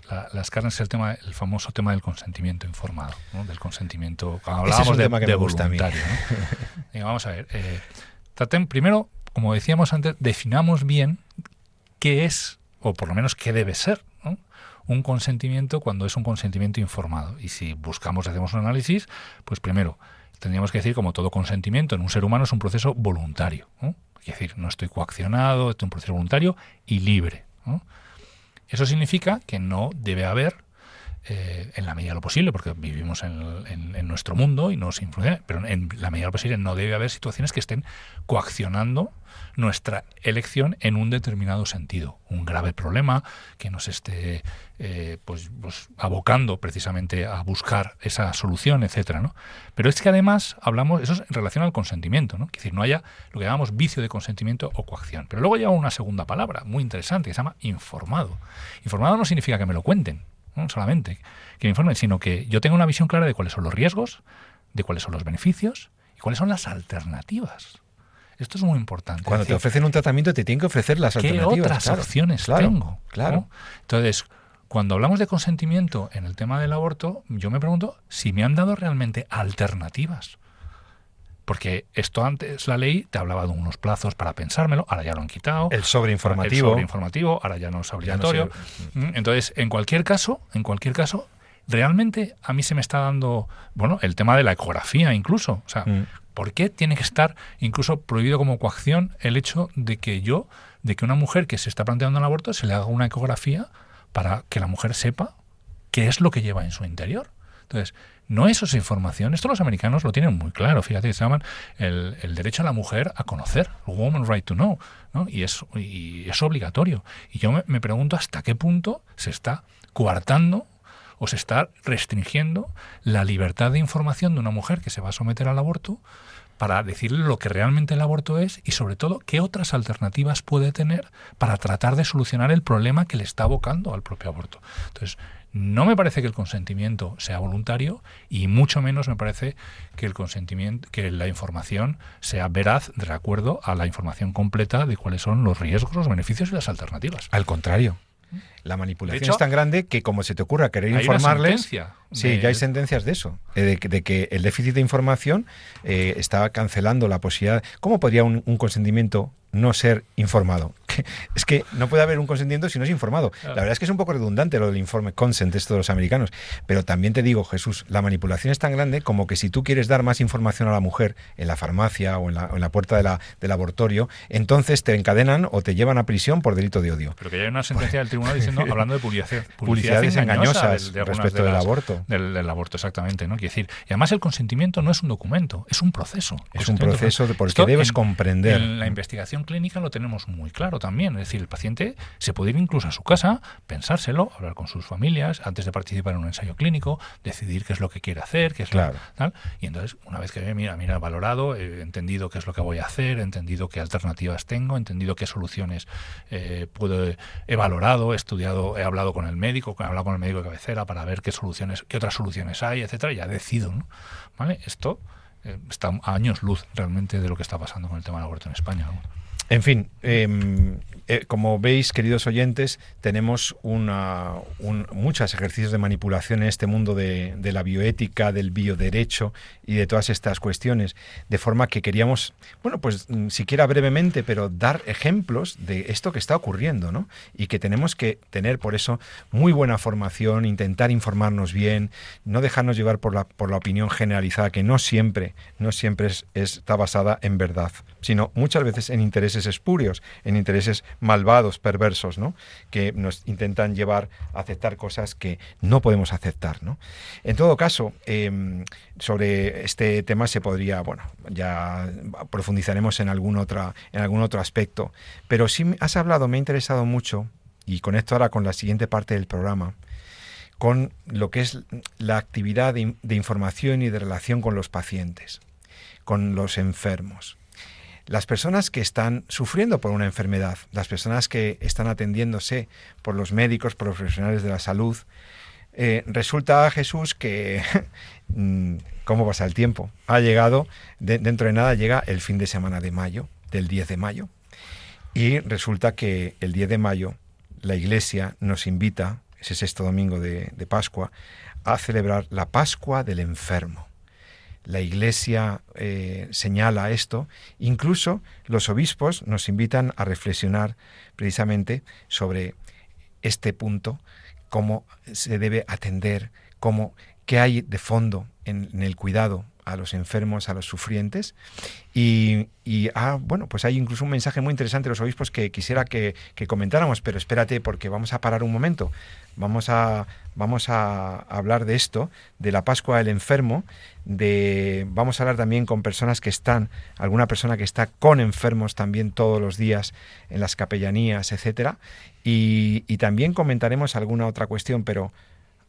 carnes, el famoso tema del consentimiento informado, ¿no? Del consentimiento, cuando hablábamos de voluntario, ¿no? Digo, vamos a ver, primero, como decíamos antes, definamos bien qué es, o por lo menos qué debe ser, ¿no? Un consentimiento cuando es un consentimiento informado. Y si hacemos un análisis, pues primero tendríamos que decir, como todo consentimiento en un ser humano es un proceso voluntario, ¿no? Es decir, no estoy coaccionado, es un proceso voluntario y libre, ¿no? Eso significa que no debe haber, en la medida de lo posible, porque vivimos en nuestro mundo y nos influye, pero en la medida de lo posible no debe haber situaciones que estén coaccionando nuestra elección en un determinado sentido. Un grave problema que nos esté pues abocando precisamente a buscar esa solución, etcétera, ¿no? Pero es que además hablamos, eso es en relación al consentimiento, ¿no? Es decir, no haya lo que llamamos vicio de consentimiento o coacción. Pero luego lleva una segunda palabra muy interesante que se llama informado. Informado no significa que me lo cuenten, no solamente que me informen, sino que yo tenga una visión clara de cuáles son los riesgos, de cuáles son los beneficios y cuáles son las alternativas. Esto es muy importante. Cuando te ofrecen un tratamiento te tienen que ofrecer las alternativas. ¿Qué otras opciones tengo? Claro. ¿No? Entonces, cuando hablamos de consentimiento en el tema del aborto, yo me pregunto si me han dado realmente alternativas. Porque esto antes, la ley te hablaba de unos plazos para pensármelo, ahora ya lo han quitado. El sobreinformativo, ahora ya no es obligatorio. Entonces, en cualquier caso, realmente a mí se me está dando, el tema de la ecografía incluso. O sea, ¿por qué tiene que estar incluso prohibido como coacción el hecho de que una mujer que se está planteando el aborto se le haga una ecografía para que la mujer sepa qué es lo que lleva en su interior? Entonces, no es esa información. Esto los americanos lo tienen muy claro. Fíjate, se llaman el derecho a la mujer a conocer, Woman Right to Know, ¿no? Y es obligatorio. Y yo me pregunto hasta qué punto se está coartando o se está restringiendo la libertad de información de una mujer que se va a someter al aborto para decirle lo que realmente el aborto es y, sobre todo, qué otras alternativas puede tener para tratar de solucionar el problema que le está abocando al propio aborto. Entonces, no me parece que el consentimiento sea voluntario y mucho menos me parece que el consentimiento, que la información sea veraz de acuerdo a la información completa de cuáles son los riesgos, los beneficios y las alternativas. Al contrario. La manipulación De hecho, es tan grande que, como se te ocurra querer hay informarles... Sí, ya hay sentencias de eso, de que el déficit de información está cancelando la posibilidad... ¿Cómo podría un consentimiento no ser informado? Es que no puede haber un consentimiento si no es informado. Claro. La verdad es que es un poco redundante lo del informe consent, esto de los americanos. Pero también te digo, Jesús, la manipulación es tan grande como que si tú quieres dar más información a la mujer en la farmacia o en la puerta del abortorio, entonces te encadenan o te llevan a prisión por delito de odio. Pero que ya hay una sentencia del tribunal diciendo, hablando de publicidades engañosas de respecto del aborto. Del aborto, exactamente, ¿no? Quiere decir, y además el consentimiento no es un documento, es un proceso. Es un proceso por el que debes comprender. En la investigación clínica lo tenemos muy claro también. Es decir, el paciente se puede ir incluso a su casa, pensárselo, hablar con sus familias, antes de participar en un ensayo clínico, decidir qué es lo que quiere hacer, qué es tal. Y entonces, una vez que mira, valorado, he entendido qué es lo que voy a hacer, he entendido qué alternativas tengo, he entendido qué soluciones he valorado, he estudiado, he hablado con el médico, he hablado con el médico de cabecera para ver qué otras soluciones hay, etcétera, y ya decido, ¿no? ¿Vale? Esto está a años luz realmente de lo que está pasando con el tema del aborto en España, ¿no? En fin, como veis, queridos oyentes, tenemos muchos ejercicios de manipulación en este mundo de la bioética, del bioderecho y de todas estas cuestiones, de forma que queríamos, pues siquiera brevemente, pero dar ejemplos de esto que está ocurriendo, ¿no? Y que tenemos que tener, por eso, muy buena formación, intentar informarnos bien, no dejarnos llevar por la opinión generalizada, que no siempre está basada en verdad, sino muchas veces en intereses espurios, en intereses malvados, perversos, ¿no? Que nos intentan llevar a aceptar cosas que no podemos aceptar, ¿no? En todo caso, sobre este tema se podría, ya profundizaremos en algún otro aspecto, pero sí me ha interesado mucho, y conecto ahora con la siguiente parte del programa, con lo que es la actividad de información y de relación con los pacientes, con los enfermos. Las personas que están sufriendo por una enfermedad, las personas que están atendiéndose por los médicos, por los profesionales de la salud, resulta, Jesús, que ¿cómo pasa el tiempo? Ha llegado, dentro de nada llega el fin de semana de mayo, del 10 de mayo, y resulta que el 10 de mayo la Iglesia nos invita, ese sexto domingo de Pascua, a celebrar la Pascua del enfermo. La Iglesia señala esto, incluso los obispos nos invitan a reflexionar precisamente sobre este punto, cómo se debe atender, qué hay de fondo en el cuidado a los enfermos, a los sufrientes, pues hay incluso un mensaje muy interesante de los obispos que quisiera que comentáramos, pero espérate, porque vamos a parar un momento. Vamos a hablar de esto, de la Pascua del enfermo, vamos a hablar también con personas que alguna persona que está con enfermos también todos los días en las capellanías, etcétera, y también comentaremos alguna otra cuestión, pero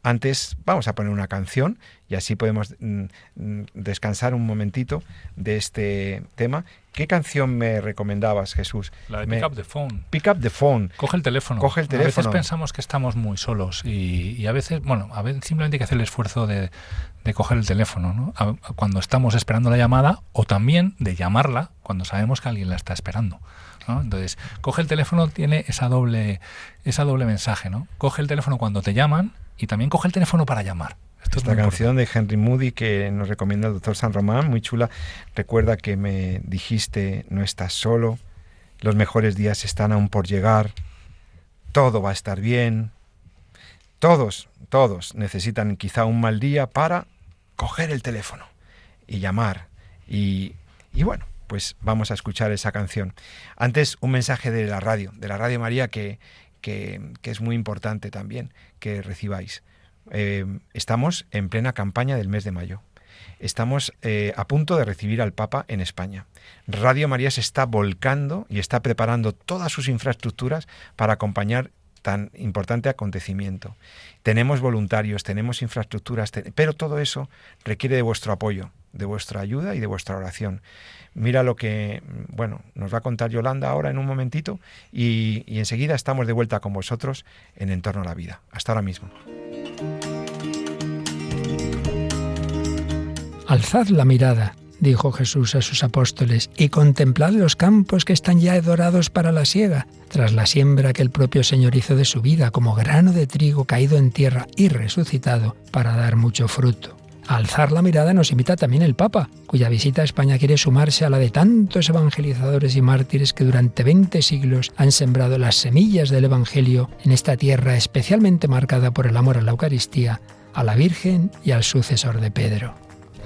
antes vamos a poner una canción y así podemos descansar un momentito de este tema. ¿Qué canción me recomendabas, Jesús? La de Pick Up the Phone. Pick Up the Phone. Coge el teléfono. A veces pensamos que estamos muy solos y a veces, simplemente hay que hacer el esfuerzo de coger el teléfono, ¿no? Cuando estamos esperando la llamada, o también de llamarla cuando sabemos que alguien la está esperando, ¿no? Entonces, coge el teléfono, tiene esa doble mensaje, ¿no? Coge el teléfono cuando te llaman y también coge el teléfono para llamar. Esta canción de Henry Moody que nos recomienda el doctor San Román, muy chula. Recuerda que me dijiste, no estás solo, los mejores días están aún por llegar, todo va a estar bien. Todos necesitan quizá un mal día para coger el teléfono y llamar. Y pues vamos a escuchar esa canción. Antes, un mensaje de la Radio María que es muy importante también que recibáis. estamos en plena campaña del mes de mayo. Estamos a punto de recibir al Papa en España. Radio María se está volcando y está preparando todas sus infraestructuras para acompañar tan importante acontecimiento. Tenemos voluntarios, tenemos infraestructuras, pero todo eso requiere de vuestro apoyo, de vuestra ayuda y de vuestra oración. Mira lo que, nos va a contar Yolanda ahora en un momentito y enseguida estamos de vuelta con vosotros en Entorno a la Vida. Hasta ahora mismo. Alzad la mirada, dijo Jesús a sus apóstoles, y contemplad los campos que están ya dorados para la siega, tras la siembra que el propio Señor hizo de su vida, como grano de trigo caído en tierra y resucitado para dar mucho fruto. A alzar la mirada nos invita también el Papa, cuya visita a España quiere sumarse a la de tantos evangelizadores y mártires que durante 20 siglos han sembrado las semillas del Evangelio en esta tierra especialmente marcada por el amor a la Eucaristía, a la Virgen y al sucesor de Pedro.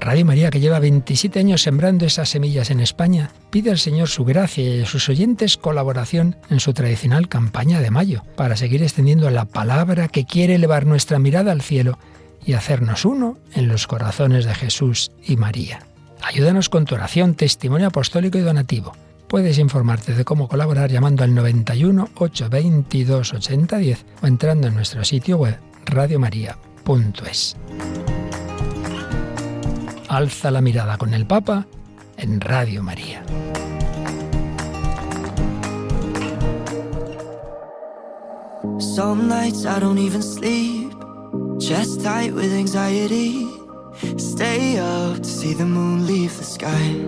Radio María, que lleva 27 años sembrando esas semillas en España, pide al Señor su gracia y a sus oyentes colaboración en su tradicional campaña de mayo, para seguir extendiendo la palabra que quiere elevar nuestra mirada al cielo y hacernos uno en los corazones de Jesús y María. Ayúdanos con tu oración, testimonio apostólico y donativo. Puedes informarte de cómo colaborar llamando al 91 822 8010 o entrando en nuestro sitio web radiomaria.es. Alza la mirada con el Papa en Radio María. Some nights I don't even sleep, chest tight with anxiety. Stay up to see the moon leave the sky.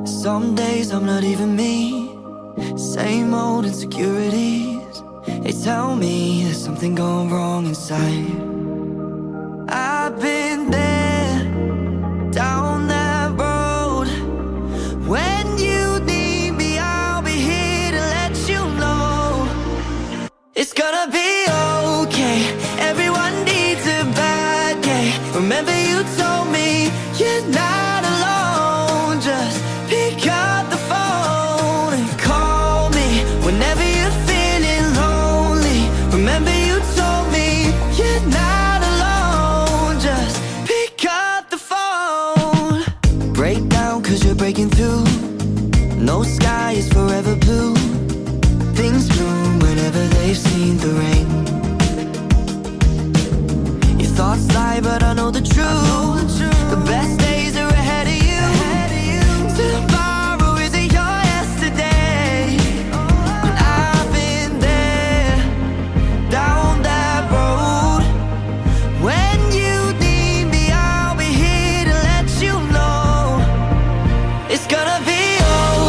Some days I'm not even me, same old insecurities. They tell me there's something gone wrong inside. I've been there, down that road. When you need me, I'll be here to let you know. It's gonna be okay, everyone needs a bad day. Remember you told me you're not alone. Just pick up the phone and call me whenever you're feeling lonely. Remember you told me you're not breaking through. No sky is forever blue. Things bloom whenever they've seen the rain. Your thoughts lie, but I know the truth. The best days are ahead of you. Tomorrow isn't your yesterday. And I've been there, down that road. When you need me, I'll be here to let you know. It's gonna be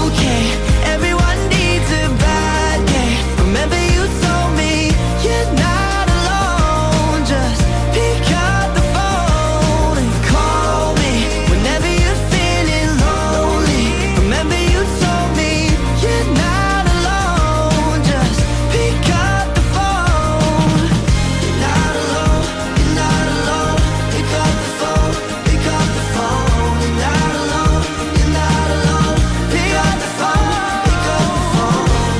okay, everyone needs a bad day. Remember you told me you're not alone. Just pick up the phone and call me whenever you're feeling lonely. Remember you told me you're not alone. Just pick up the phone. You're not alone, you're not alone. Pick up the phone, pick up the phone. You're not alone, you're not alone. Pick up the phone, pick up the phone.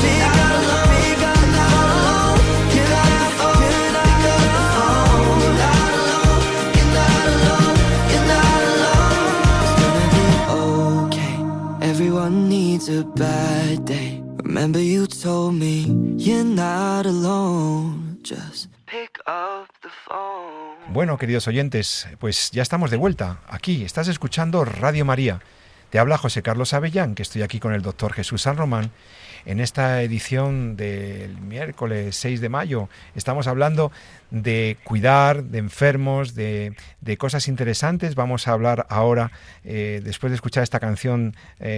Pick up the phone, pick up the phone. You're not alone, pick up the phone. You're not alone, you're not alone. You're not alone. It's gonna be okay. Everyone needs a bad day. Remember you told me you're not alone. Just pick up the phone. Bueno, queridos oyentes, pues ya estamos de vuelta. Aquí estás escuchando Radio María. Te habla José Carlos Avellán, que estoy aquí con el doctor Jesús San Román. En esta edición del miércoles 6 de mayo estamos hablando de cuidar, de enfermos, de cosas interesantes. Vamos a hablar ahora, después de escuchar esta canción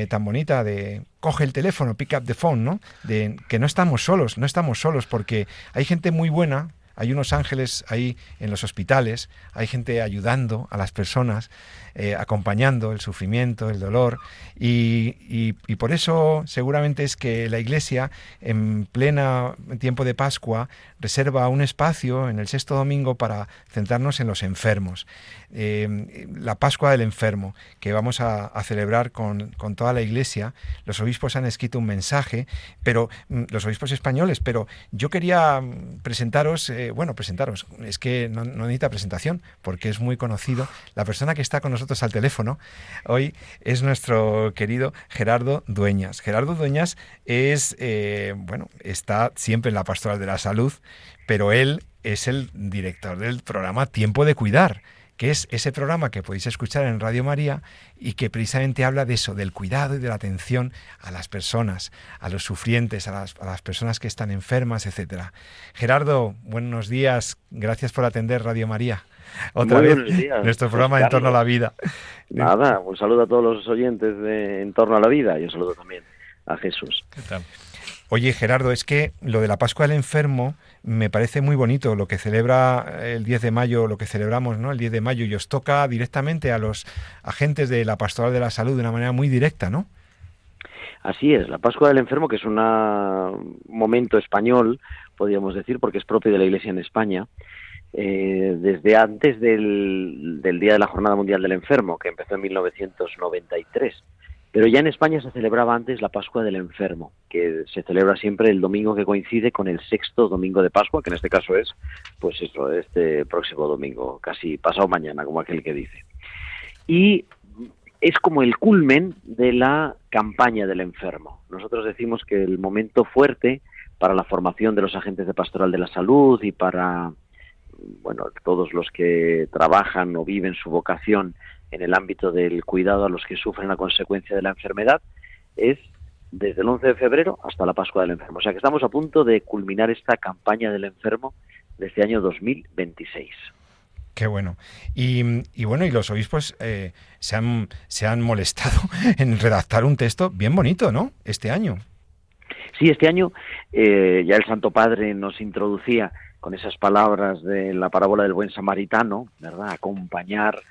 tan bonita de Coge el teléfono, pick up the phone, ¿no? De que no estamos solos porque hay gente muy buena. Hay unos ángeles ahí en los hospitales, hay gente ayudando a las personas, acompañando el sufrimiento, el dolor, y por eso seguramente es que la Iglesia, en pleno tiempo de Pascua, reserva un espacio en el sexto domingo para centrarnos en los enfermos. La Pascua del enfermo, que vamos a celebrar con toda la Iglesia. Los obispos han escrito un mensaje, pero los obispos españoles, pero yo quería presentaros presentaros. Es que no necesita presentación, porque es muy conocido. La persona que está con nosotros al teléfono hoy es nuestro querido Gerardo Dueñas. Gerardo Dueñas es, está siempre en la Pastoral de la Salud, pero él es el director del programa Tiempo de Cuidar, que es ese programa que podéis escuchar en Radio María y que precisamente habla de eso, del cuidado y de la atención a las personas, a los sufrientes, a las personas que están enfermas, etcétera. Gerardo, buenos días, gracias por atender Radio María. Otra Muy vez, buenos días, nuestro programa En Torno a la Vida. Nada, un saludo a todos los oyentes de En Torno a la Vida y un saludo también a Jesús. ¿Qué tal? Oye, Gerardo, es que lo de la Pascua del Enfermo me parece muy bonito, lo que celebra el 10 de mayo, lo que celebramos, ¿no? El 10 de mayo, y os toca directamente a los agentes de la Pastoral de la Salud de una manera muy directa, ¿no? Así es, la Pascua del Enfermo, que es un momento español, podríamos decir, porque es propio de la Iglesia en España, desde antes del Día de la Jornada Mundial del Enfermo, que empezó en 1993. Pero ya en España se celebraba antes la Pascua del Enfermo, que se celebra siempre el domingo que coincide con el 6º domingo de Pascua, que en este caso es, pues eso, este próximo domingo, casi pasado mañana, como aquel que dice. Y es como el culmen de la campaña del enfermo. Nosotros decimos que el momento fuerte para la formación de los agentes de Pastoral de la Salud y para, todos los que trabajan o viven su vocación en el ámbito del cuidado a los que sufren la consecuencia de la enfermedad, es desde el 11 de febrero hasta la Pascua del Enfermo. O sea que estamos a punto de culminar esta campaña del enfermo de este año 2026. Qué bueno. Y los obispos se han molestado en redactar un texto bien bonito, ¿no? Este año. Sí, este año ya el Santo Padre nos introducía con esas palabras de la parábola del buen samaritano, ¿verdad? Acompañar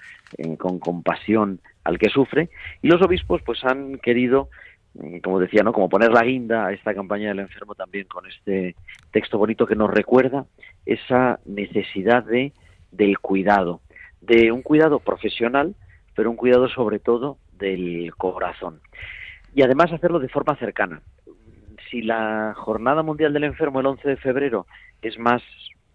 con compasión al que sufre, y los obispos pues han querido, como decía, ¿no? Como poner la guinda a esta campaña del enfermo también con este texto bonito que nos recuerda esa necesidad del cuidado, de un cuidado profesional, pero un cuidado sobre todo del corazón. Y además hacerlo de forma cercana. Si la Jornada Mundial del Enfermo el 11 de febrero es más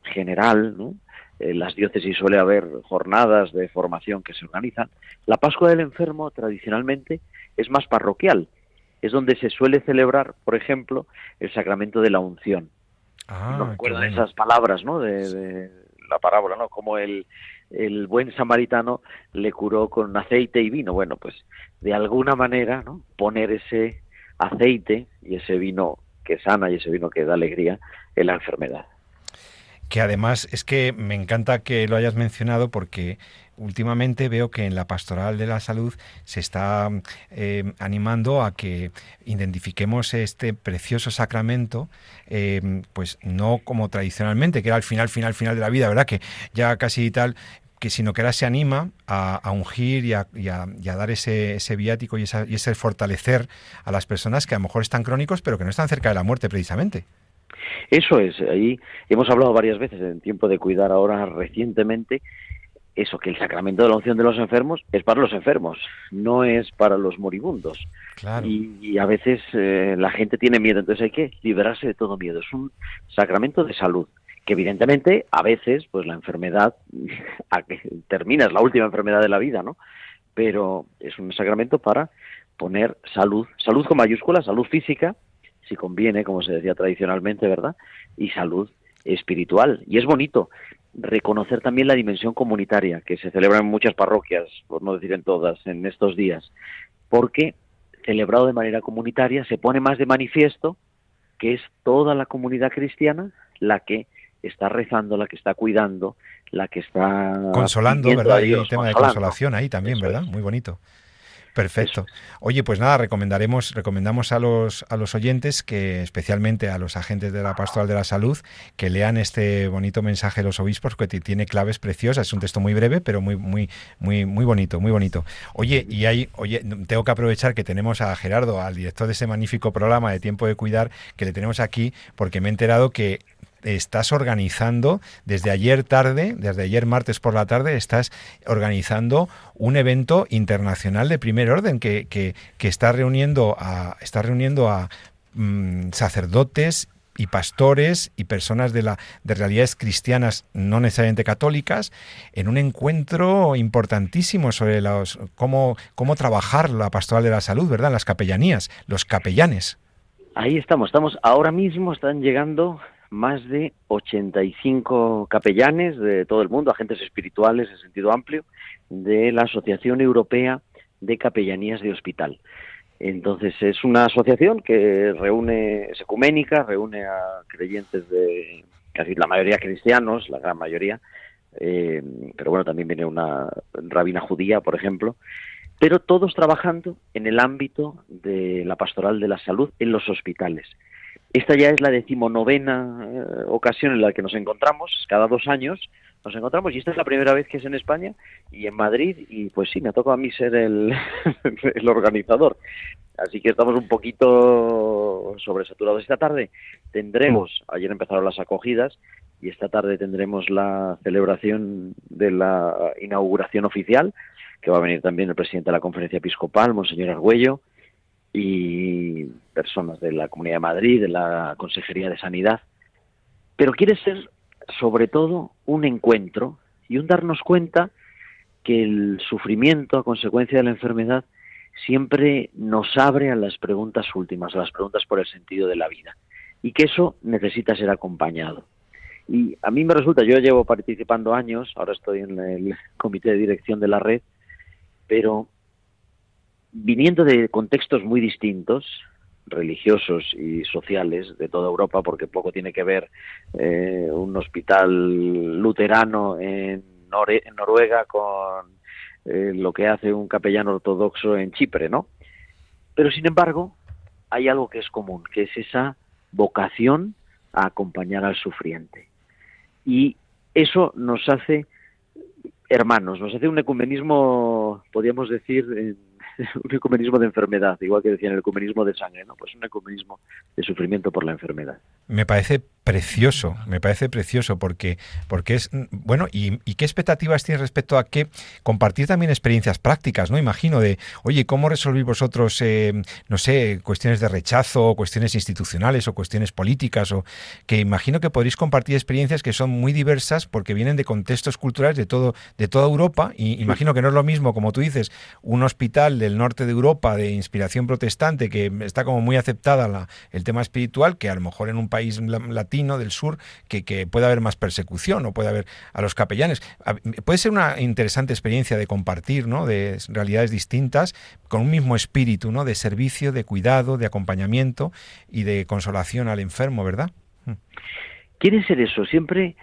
general, ¿no? En las diócesis suele haber jornadas de formación que se organizan. La Pascua del Enfermo tradicionalmente es más parroquial. Es donde se suele celebrar, por ejemplo, el sacramento de la unción. Nos recuerdan esas palabras, ¿no? de la parábola, ¿no? Como el buen samaritano le curó con aceite y vino. Bueno, pues de alguna manera, ¿no? Poner ese aceite y ese vino que sana y ese vino que da alegría en la enfermedad. Que además es que me encanta que lo hayas mencionado, porque últimamente veo que en la Pastoral de la Salud se está animando a que identifiquemos este precioso sacramento, pues no como tradicionalmente, que era al final de la vida, ¿verdad? Que ya casi tal, que sino que ahora se anima a ungir y a dar ese viático y ese fortalecer a las personas que a lo mejor están crónicos, pero que no están cerca de la muerte precisamente. Eso es, ahí hemos hablado varias veces en Tiempo de Cuidar ahora recientemente, eso, que el sacramento de la unción de los enfermos es para los enfermos, no es para los moribundos. Claro. Y a veces la gente tiene miedo, entonces hay que liberarse de todo miedo. Es un sacramento de salud, que evidentemente a veces pues la enfermedad termina, es la última enfermedad de la vida, ¿no? Pero es un sacramento para poner salud con mayúscula, salud física, si conviene, como se decía tradicionalmente, ¿verdad? Y salud espiritual. Y es bonito reconocer también la dimensión comunitaria que se celebra en muchas parroquias, por no decir en todas, en estos días, porque celebrado de manera comunitaria se pone más de manifiesto que es toda la comunidad cristiana la que está rezando, la que está cuidando, la que está consolando, ¿verdad? Hay un tema de consolación ahí también, eso ¿verdad? Es. Muy bonito. Perfecto. Oye, pues nada, recomendamos a los oyentes, que especialmente a los agentes de la Pastoral de la Salud, que lean este bonito mensaje de los obispos, que tiene claves preciosas. Es un texto muy breve, pero muy bonito, muy bonito. Oye, tengo que aprovechar que tenemos a Gerardo, al director de ese magnífico programa de Tiempo de Cuidar, que le tenemos aquí, porque me he enterado que estás organizando desde ayer martes por la tarde, estás organizando un evento internacional de primer orden que está reuniendo a sacerdotes y pastores y personas de realidades cristianas no necesariamente católicas, en un encuentro importantísimo sobre cómo trabajar la pastoral de la salud, ¿verdad? Las capellanías, los capellanes. Ahí estamos. Ahora mismo están llegando más de 85 capellanes de todo el mundo, agentes espirituales en sentido amplio, de la Asociación Europea de Capellanías de Hospital. Entonces es una asociación que es ecuménica, reúne a creyentes de casi la mayoría cristianos, la gran mayoría, pero bueno, también viene una rabina judía, por ejemplo, pero todos trabajando en el ámbito de la pastoral de la salud en los hospitales. Esta ya es la 19ª ocasión en la que nos encontramos, cada 2 años nos encontramos, y esta es la primera vez que es en España y en Madrid, y pues sí, me ha tocado a mí ser el organizador. Así que estamos un poquito sobresaturados. Esta tarde ayer empezaron las acogidas, y esta tarde tendremos la celebración de la inauguración oficial, que va a venir también el presidente de la Conferencia Episcopal, Monseñor Argüello, y personas de la Comunidad de Madrid, de la Consejería de Sanidad. Pero quiere ser, sobre todo, un encuentro y un darnos cuenta que el sufrimiento a consecuencia de la enfermedad siempre nos abre a las preguntas últimas, a las preguntas por el sentido de la vida, y que eso necesita ser acompañado. Y a mí me resulta, yo llevo participando años, ahora estoy en el comité de dirección de la red, pero viniendo de contextos muy distintos, religiosos y sociales de toda Europa, porque poco tiene que ver un hospital luterano en Noruega con lo que hace un capellán ortodoxo en Chipre, ¿no? Pero sin embargo, hay algo que es común, que es esa vocación a acompañar al sufriente. Y eso nos hace hermanos, nos hace un ecumenismo, podríamos decir, un ecumenismo de enfermedad, igual que decían el ecumenismo de sangre, ¿no? Pues un ecumenismo de sufrimiento por la enfermedad. Me parece precioso porque es, bueno, y qué expectativas tienes respecto a que compartir también experiencias prácticas, ¿no? Imagino oye, ¿cómo resolvís vosotros, no sé, cuestiones de rechazo, cuestiones institucionales o cuestiones políticas? O que imagino que podréis compartir experiencias que son muy diversas porque vienen de contextos culturales de toda Europa, y imagino que no es lo mismo, como tú dices, un hospital del norte de Europa de inspiración protestante que está como muy aceptada el tema espiritual, que a lo mejor en un país latino del sur que puede haber más persecución o puede haber a los capellanes. Puede ser una interesante experiencia de compartir, ¿no? De realidades distintas con un mismo espíritu, ¿no? De servicio, de cuidado, de acompañamiento y de consolación al enfermo, ¿verdad? Quiere ser eso, siempre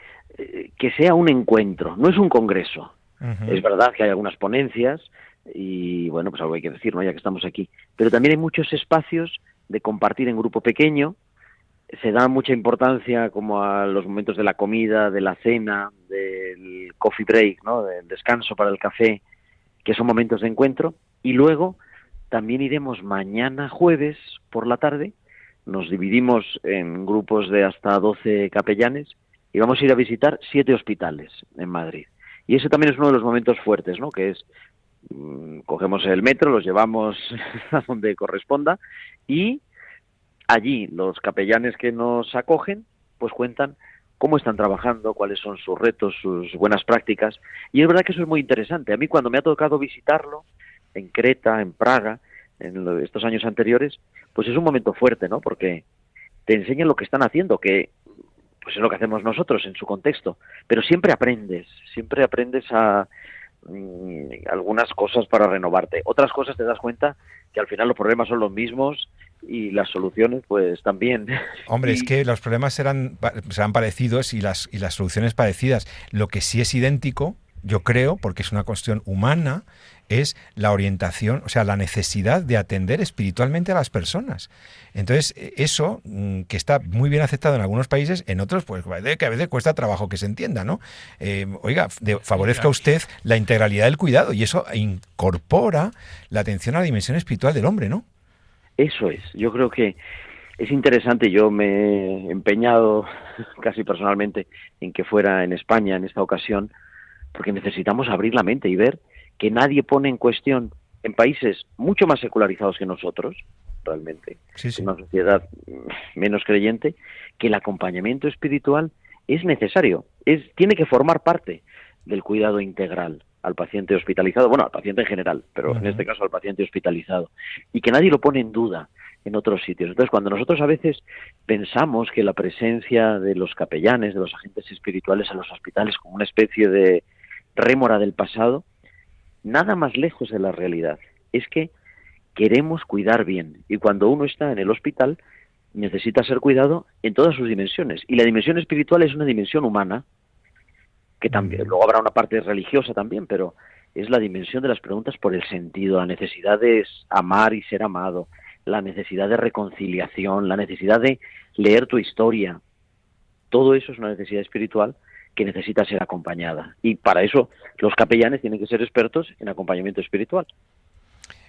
que sea un encuentro, no es un congreso. Uh-huh. Es verdad que hay algunas ponencias y, bueno, pues algo hay que decir, ¿no? Ya que estamos aquí. Pero también hay muchos espacios de compartir en grupo pequeño. Se da mucha importancia como a los momentos de la comida, de la cena, del coffee break, ¿no? Del descanso para el café, que son momentos de encuentro. Y luego también iremos mañana jueves por la tarde, nos dividimos en grupos de hasta 12 capellanes y vamos a ir a visitar 7 hospitales en Madrid. Y ese también es uno de los momentos fuertes, ¿no? Que es, cogemos el metro, los llevamos a donde corresponda, y allí los capellanes que nos acogen pues cuentan cómo están trabajando, cuáles son sus retos, sus buenas prácticas, y es verdad que eso es muy interesante. A mí, cuando me ha tocado visitarlo en Creta, en Praga, en estos años anteriores, pues es un momento fuerte, ¿no? Porque te enseñan lo que están haciendo, que pues es lo que hacemos nosotros en su contexto, pero siempre aprendes a algunas cosas para renovarte. Otras cosas te das cuenta que al final los problemas son los mismos y las soluciones pues también. Hombre, es que los problemas serán parecidos y las soluciones parecidas. Lo que sí es idéntico, yo creo, porque es una cuestión humana, es la orientación, o sea, la necesidad de atender espiritualmente a las personas. Entonces, eso, que está muy bien aceptado en algunos países, en otros, pues que a veces cuesta trabajo que se entienda, ¿no? Favorezca usted la integralidad del cuidado, y eso incorpora la atención a la dimensión espiritual del hombre, ¿no? Eso es. Yo creo que es interesante. Yo me he empeñado casi personalmente en que fuera en España en esta ocasión, porque necesitamos abrir la mente y ver que nadie pone en cuestión, en países mucho más secularizados que nosotros, realmente, Sí, sí. en una sociedad menos creyente, que el acompañamiento espiritual es necesario, tiene que formar parte del cuidado integral al paciente hospitalizado, bueno, al paciente en general, pero en este caso al paciente hospitalizado, y que nadie lo pone en duda en otros sitios. Entonces, cuando nosotros a veces pensamos que la presencia de los capellanes, de los agentes espirituales en los hospitales como una especie de rémora del pasado, nada más lejos de la realidad. Es que queremos cuidar bien, y cuando uno está en el hospital necesita ser cuidado en todas sus dimensiones, y la dimensión espiritual es una dimensión humana, que también, luego habrá una parte religiosa también, pero es la dimensión de las preguntas por el sentido, la necesidad de amar y ser amado, la necesidad de reconciliación, la necesidad de leer tu historia. Todo eso es una necesidad espiritual que necesita ser acompañada, y para eso los capellanes tienen que ser expertos en acompañamiento espiritual.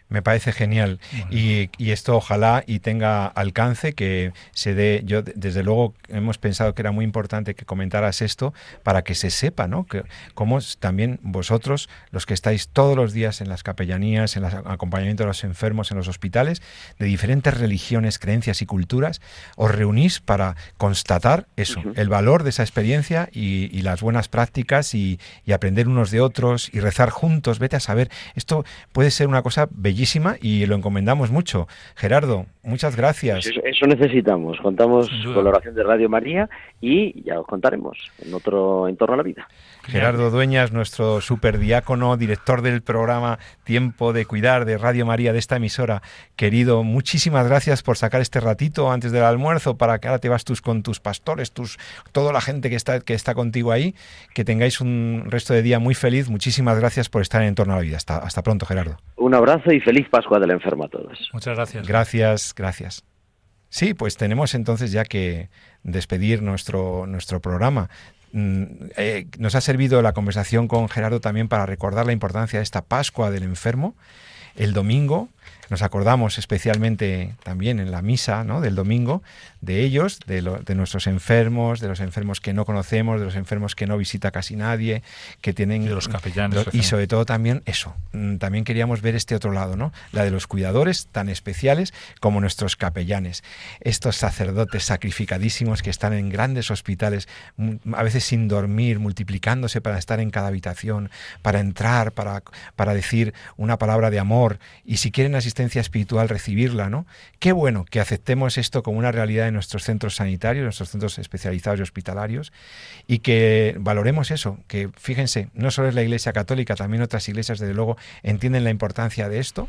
Me parece genial. Y esto ojalá y tenga alcance, que se dé. Yo, desde luego, hemos pensado que era muy importante que comentaras esto para que se sepa, ¿no? Que cómo también vosotros, los que estáis todos los días en las capellanías, en el acompañamiento de los enfermos en los hospitales, de diferentes religiones, creencias y culturas, os reunís para constatar eso, el valor de esa experiencia y las buenas prácticas y aprender unos de otros y rezar juntos. Vete a saber. Esto puede ser una cosa bellísima y lo encomendamos mucho. Gerardo, muchas gracias. Pues eso necesitamos. Contamos con la oración de Radio María y ya os contaremos en otro En torno a la vida. Gerardo Dueñas, nuestro superdiácono, director del programa Tiempo de Cuidar de Radio María, de esta emisora. Querido, muchísimas gracias por sacar este ratito antes del almuerzo para que ahora te vas con tus pastores, toda la gente que está contigo ahí. Que tengáis un resto de día muy feliz. Muchísimas gracias por estar en torno a la vida. Hasta pronto, Gerardo. Un abrazo y feliz Pascua del Enfermo a todos. Muchas gracias. Gracias. Sí, pues tenemos entonces ya que despedir nuestro programa. Nos ha servido la conversación con Gerardo también para recordar la importancia de esta Pascua del Enfermo. El domingo nos acordamos especialmente también en la misa, ¿no?, del domingo, de ellos, de nuestros enfermos, de los enfermos que no conocemos, de los enfermos que no visita casi nadie, que tienen... Y de los capellanes. Y sobre todo también eso, también queríamos ver este otro lado, ¿no?, la de los cuidadores tan especiales como nuestros capellanes, estos sacerdotes sacrificadísimos que están en grandes hospitales, a veces sin dormir, multiplicándose para estar en cada habitación, para entrar, para decir una palabra de amor, y si quieren asistencia espiritual, recibirla, ¿no? Qué bueno que aceptemos esto como una realidad en nuestros centros sanitarios, nuestros centros especializados y hospitalarios, y que valoremos eso, que fíjense, no solo es la Iglesia Católica, también otras iglesias, desde luego, entienden la importancia de esto.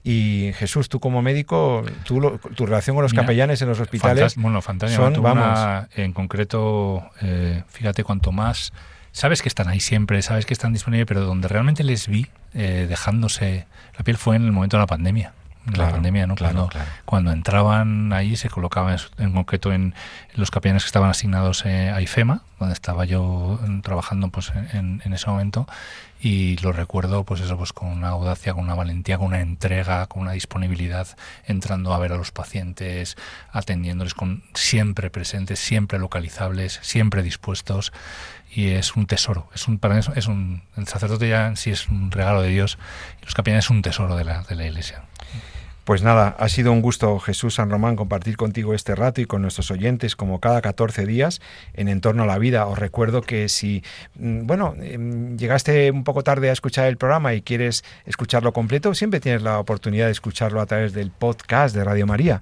Y Jesús, tú como médico, tu relación con los capellanes en los hospitales fantástico. En concreto, fíjate, cuanto más... Sabes que están ahí siempre, sabes que están disponibles, pero donde realmente les vi dejándose la piel fue en el momento de la pandemia. La pandemia, ¿no? Cuando entraban ahí, se colocaban en concreto en los capellanes que estaban asignados a IFEMA, donde estaba yo trabajando pues en ese momento, y lo recuerdo pues eso, pues con una audacia, con una valentía, con una entrega, con una disponibilidad, entrando a ver a los pacientes, atendiéndoles, siempre presentes, siempre localizables, siempre dispuestos. Y es un tesoro, para mí el sacerdote ya en sí es un regalo de Dios, y los capellanes es un tesoro de la Iglesia. Pues nada, ha sido un gusto, Jesús San Román, compartir contigo este rato y con nuestros oyentes como cada 14 días en Torno a la Vida. Os recuerdo que si, llegaste un poco tarde a escuchar el programa y quieres escucharlo completo, siempre tienes la oportunidad de escucharlo a través del podcast de Radio María.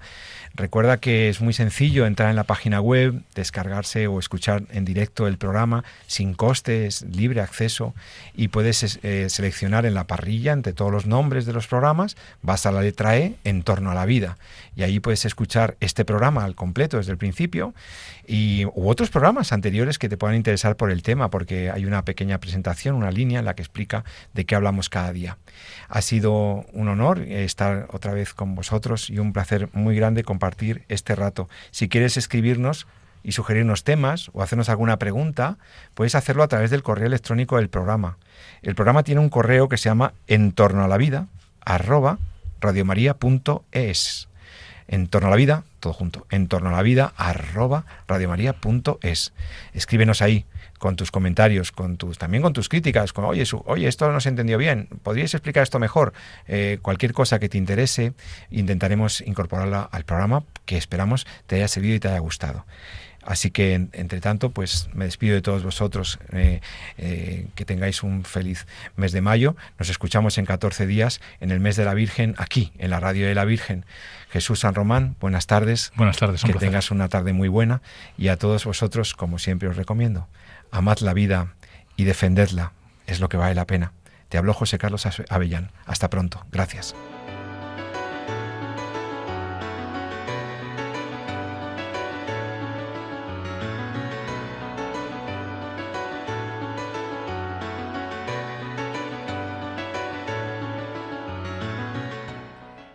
Recuerda que es muy sencillo entrar en la página web, descargarse o escuchar en directo el programa sin coste, es libre acceso, y puedes seleccionar en la parrilla entre todos los nombres de los programas, vas a la letra E, En Torno a la Vida, y ahí puedes escuchar este programa al completo desde el principio u otros programas anteriores que te puedan interesar por el tema, porque hay una pequeña presentación, una línea en la que explica de qué hablamos cada día. Ha sido un honor estar otra vez con vosotros y un placer muy grande compartir este rato. Si quieres escribirnos y sugerirnos temas o hacernos alguna pregunta, puedes hacerlo a través del correo electrónico del programa. El programa tiene un correo que se llama entornoalavida@radiomaria.es. En torno a la vida, todo junto, en torno a la vida @radiomaria.es. Escríbenos ahí con tus comentarios, también con tus críticas, oye, esto no se entendió bien, ¿podríais explicar esto mejor? Cualquier cosa que te interese, intentaremos incorporarla al programa, que esperamos te haya servido y te haya gustado. Así que, entre tanto, pues me despido de todos vosotros, que tengáis un feliz mes de mayo. Nos escuchamos en 14 días, en el mes de la Virgen, aquí, en la Radio de la Virgen. Jesús San Román, buenas tardes. Buenas tardes, un que placer. tengas una tarde muy buena, y a todos vosotros, como siempre os recomiendo, amad la vida y defendedla, es lo que vale la pena. Te habló José Carlos Avellán. Hasta pronto. Gracias.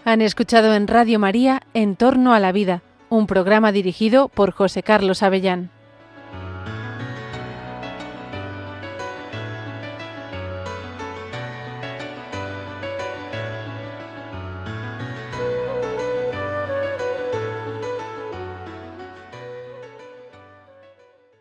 Han escuchado en Radio María En torno a la vida, un programa dirigido por José Carlos Avellán.